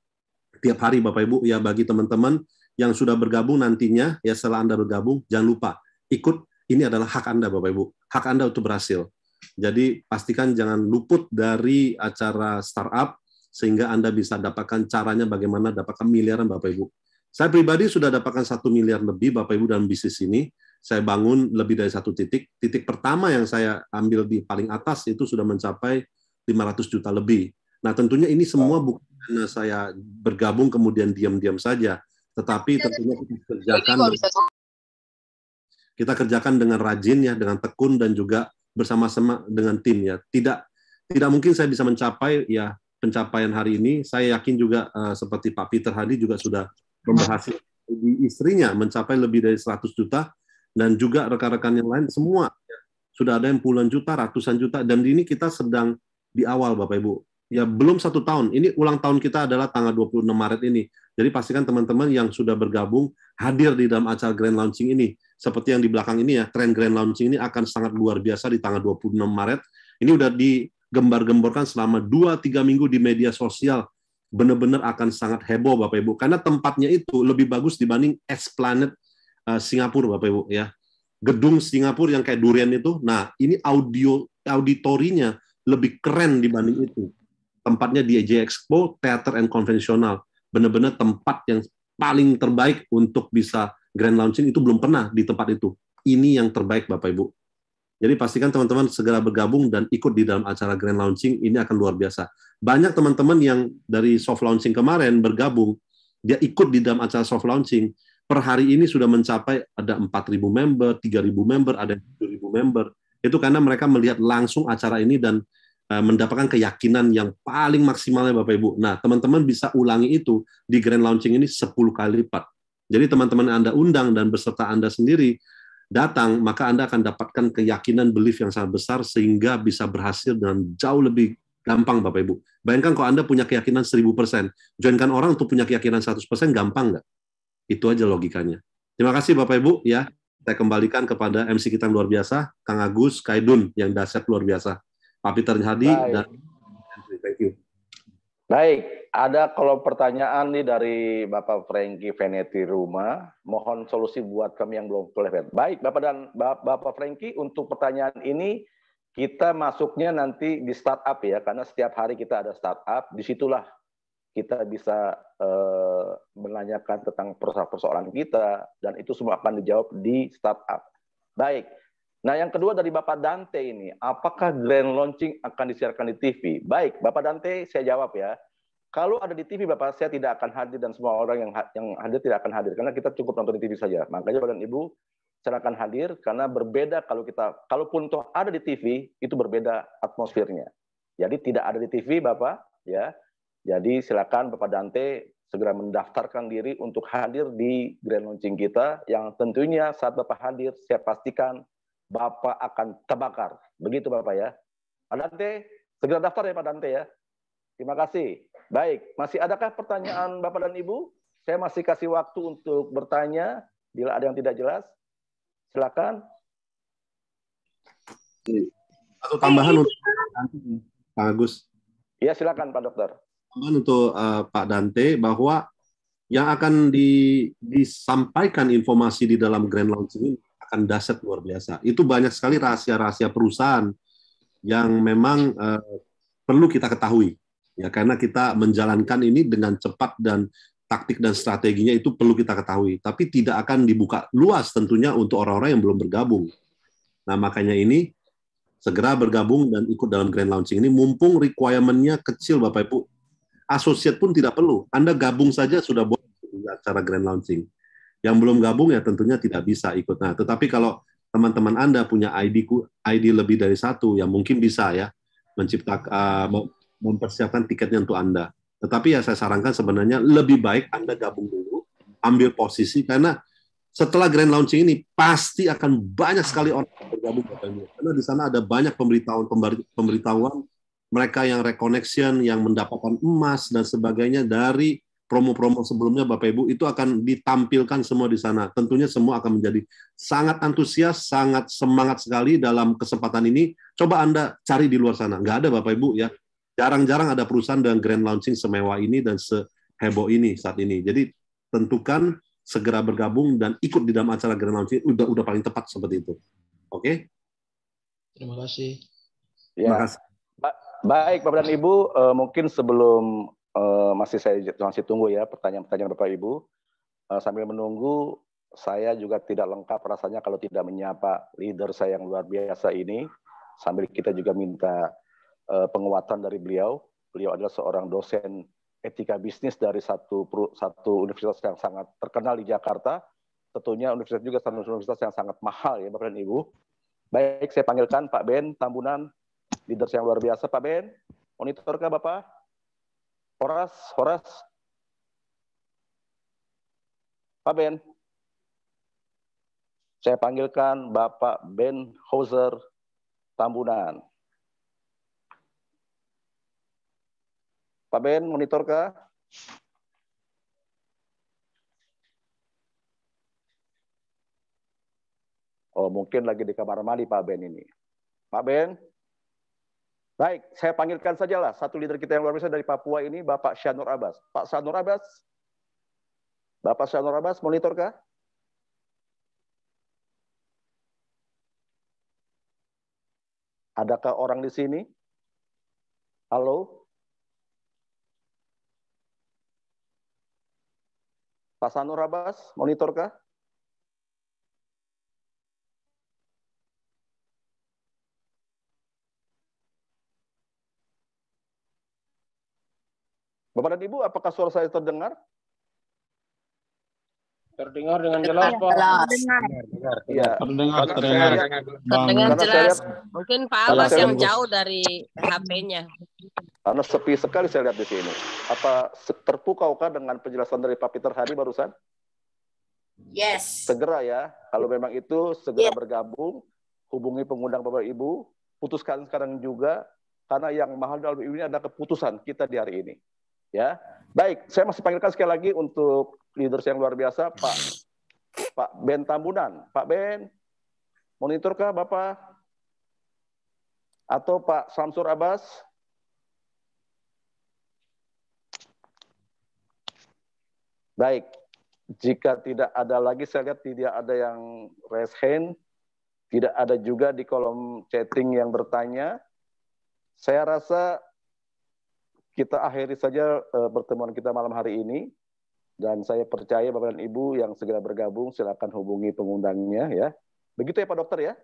tiap hari Bapak Ibu ya, bagi teman-teman yang sudah bergabung nantinya ya, setelah Anda bergabung jangan lupa ikut, ini adalah hak Anda Bapak Ibu, hak Anda untuk berhasil. Jadi pastikan jangan luput dari acara startup sehingga Anda bisa dapatkan caranya bagaimana dapatkan miliaran Bapak Ibu. Saya pribadi sudah dapatkan 1 miliar lebih Bapak Ibu dalam bisnis ini. Saya bangun lebih dari 1 titik. Titik pertama yang saya ambil di paling atas itu sudah mencapai 500 juta lebih. Nah tentunya ini semua bukan karena saya bergabung kemudian diam-diam saja, tetapi tentunya kita kerjakan dengan rajin ya, dengan tekun dan juga bersama-sama dengan tim ya. Tidak mungkin saya bisa mencapai ya pencapaian hari ini. Saya yakin juga seperti Pak Peter Hadi juga sudah berhasil di istrinya mencapai lebih dari 100 juta dan juga rekan-rekan yang lain semua ya, sudah ada yang puluhan juta, ratusan juta, dan ini kita sedang di awal Bapak Ibu. Ya belum 1 tahun. Ini ulang tahun kita adalah tanggal 26 Maret ini. Jadi pastikan teman-teman yang sudah bergabung hadir di dalam acara grand launching ini. Seperti yang di belakang ini ya, tren grand launching ini akan sangat luar biasa di tanggal 26 Maret. Ini udah digembar-gemborkan selama 2-3 minggu di media sosial. Benar-benar akan sangat heboh Bapak Ibu. Karena tempatnya itu lebih bagus dibanding Esplanade Singapura Bapak Ibu ya. Gedung Singapura yang kayak durian itu. Nah, ini auditorinya lebih keren dibanding itu. Tempatnya di EJ Expo, Theater and Konvensional. Benar-benar tempat yang paling terbaik untuk bisa grand launching itu belum pernah di tempat itu. Ini yang terbaik Bapak Ibu. Jadi pastikan teman-teman segera bergabung dan ikut di dalam acara grand launching, ini akan luar biasa. Banyak teman-teman yang dari soft launching kemarin bergabung, dia ikut di dalam acara soft launching, per hari ini sudah mencapai ada 4.000 member, 3.000 member, ada 7.000 member. Itu karena mereka melihat langsung acara ini dan mendapatkan keyakinan yang paling maksimalnya Bapak Ibu. Nah, teman-teman bisa ulangi itu di grand launching ini 10 kali lipat. Jadi teman-teman Anda undang dan beserta Anda sendiri datang, maka Anda akan dapatkan keyakinan belief yang sangat besar sehingga bisa berhasil dengan jauh lebih gampang Bapak Ibu. Bayangkan kalau Anda punya keyakinan 1000%, joinkan orang untuk punya keyakinan 100% gampang nggak? Itu aja logikanya. Terima kasih Bapak Ibu ya. Saya kembalikan kepada MC kita yang luar biasa, Kang Agus Kaidun yang dahsyat luar biasa. Pak Peter Hadi dan thank you. Baik, ada kalau pertanyaan nih dari Bapak Franky Venetti Rumah, mohon solusi buat kami yang belum boleh. Baik, Bapak dan Bapak Franky, untuk pertanyaan ini kita masuknya nanti di startup ya, karena setiap hari kita ada startup, disitulah kita bisa menanyakan tentang persoalan kita, dan itu semua akan dijawab di startup. Baik. Nah, yang kedua dari Bapak Dante ini, apakah grand launching akan disiarkan di TV? Baik, Bapak Dante, saya jawab ya. Kalau ada di TV, Bapak, saya tidak akan hadir dan semua orang yang hadir tidak akan hadir, karena kita cukup nonton di TV saja. Makanya Bapak dan Ibu, silakan hadir, karena berbeda kalau kita, kalaupun toh ada di TV, itu berbeda atmosfernya. Jadi tidak ada di TV, Bapak, ya. Jadi silakan Bapak Dante segera mendaftarkan diri untuk hadir di grand launching kita, yang tentunya saat Bapak hadir, saya pastikan Bapak akan terbakar. Begitu Bapak ya. Pak Dante, segera daftar ya Pak Dante ya. Terima kasih. Baik, masih adakah pertanyaan Bapak dan Ibu? Saya masih kasih waktu untuk bertanya. Bila ada yang tidak jelas, silakan. Satu tambahan untuk Pak Agus. Iya, silakan Pak Dokter. Tambahan untuk Pak Dante bahwa yang akan disampaikan informasi di dalam grand launching ini akan dahsyat luar biasa. Itu banyak sekali rahasia-rahasia perusahaan yang memang perlu kita ketahui. Ya, karena kita menjalankan ini dengan cepat dan taktik dan strateginya itu perlu kita ketahui. Tapi tidak akan dibuka luas tentunya untuk orang-orang yang belum bergabung. Nah, makanya ini segera bergabung dan ikut dalam grand launching ini. Mumpung requirement-nya kecil Bapak Ibu. Associate pun tidak perlu. Anda gabung saja sudah boleh di acara grand launching. Yang belum gabung ya tentunya tidak bisa ikut. Nah, tetapi kalau teman-teman Anda punya ID lebih dari 1, ya mungkin bisa ya menciptakan mempersiapkan tiketnya untuk Anda. Tetapi ya saya sarankan sebenarnya lebih baik Anda gabung dulu, ambil posisi, karena setelah grand launching ini pasti akan banyak sekali orang yang bergabung. Karena di sana ada banyak pemberitahuan mereka yang reconnection, yang mendapatkan emas dan sebagainya dari promo-promo sebelumnya Bapak Ibu, itu akan ditampilkan semua di sana. Tentunya semua akan menjadi sangat antusias, sangat semangat sekali dalam kesempatan ini. Coba Anda cari di luar sana. Nggak ada Bapak Ibu ya. Jarang-jarang ada perusahaan dengan grand launching semewah ini dan seheboh ini saat ini. Jadi tentukan segera bergabung dan ikut di dalam acara grand launching. Udah paling tepat seperti itu. Oke? Terima kasih. Ya. Terima kasih. Baik Bapak dan Ibu, mungkin sebelum masih tunggu ya pertanyaan-pertanyaan Bapak Ibu. Sambil menunggu, saya juga tidak lengkap rasanya kalau tidak menyapa leader saya yang luar biasa ini. Sambil kita juga minta penguatan dari beliau. Beliau adalah seorang dosen etika bisnis dari satu universitas yang sangat terkenal di Jakarta. Tentunya universitas juga satu universitas yang sangat mahal ya Bapak dan Ibu. Baik, saya panggilkan Pak Ben Tambunan, leaders yang luar biasa. Pak Ben, monitorkah Bapak? Horas. Pak Ben. Saya panggilkan Bapak Ben Hauser Tambunan. Pak Ben, monitorkah? Oh, mungkin lagi di kamar mandi Pak Ben ini. Pak Ben? Baik, saya panggilkan sajalah satu leader kita yang luar biasa dari Papua ini, Bapak Syanur Abbas. Pak Syanur Abbas? Bapak Syanur Abbas, monitorkah? Adakah orang di sini? Halo? Pak Syanur Abbas, monitorkah? Bapak dan Ibu, apakah suara saya terdengar? Terdengar dengan jelas, Pak. Terdengar jelas. Mungkin Pak Abbas yang jauh dari HP-nya. Karena sepi sekali saya lihat di sini. Apa terpukaukah dengan penjelasan dari Pak Peter Hadi barusan? Yes. Segera ya, kalau memang itu segera bergabung, hubungi pengundang Bapak Ibu, putuskan sekarang juga, karena yang mahal dalam ini adalah keputusan kita di hari ini. Ya, baik. Saya masih panggilkan sekali lagi untuk leaders yang luar biasa, Pak Ben Tambunan. Pak Ben, monitorkah Bapak? Atau Pak Samsur Abbas? Baik. Jika tidak ada lagi, saya lihat tidak ada yang raise hand, tidak ada juga di kolom chatting yang bertanya. Saya rasa kita akhiri saja pertemuan kita malam hari ini, dan saya percaya Bapak dan Ibu yang segera bergabung silakan hubungi pengundangnya ya. Begitu ya Pak Dokter ya?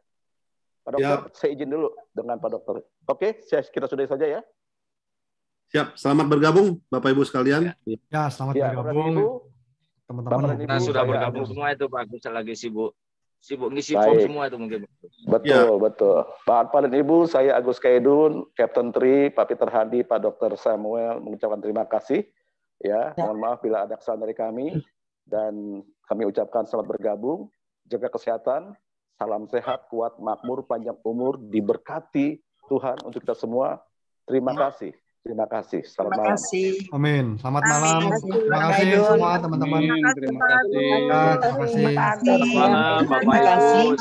Pak Dokter, saya izin dulu dengan Pak Dokter. Oke, kita sudahi saja ya. Siap, selamat bergabung Bapak Ibu sekalian. Ya, selamat bergabung. Teman-teman kita sudah bergabung semua itu Pak, bisa lagi sibuk ngisi form semua itu mungkin. Betul. Pak dan Ibu, saya Agus Kaidun, Captain Tri, Pak Peter Hadi, Pak Dr. Samuel mengucapkan terima kasih. Ya, mohon maaf bila ada kesalahan dari kami, dan kami ucapkan selamat bergabung, jaga kesehatan, salam sehat, kuat, makmur, panjang umur, diberkati Tuhan untuk kita semua. Terima kasih. Terima kasih. Selamat malam. Amin. Selamat malam. Terima kasih semua teman-teman. Terima kasih. Terima kasih. Selamat malam Bapak Ibu.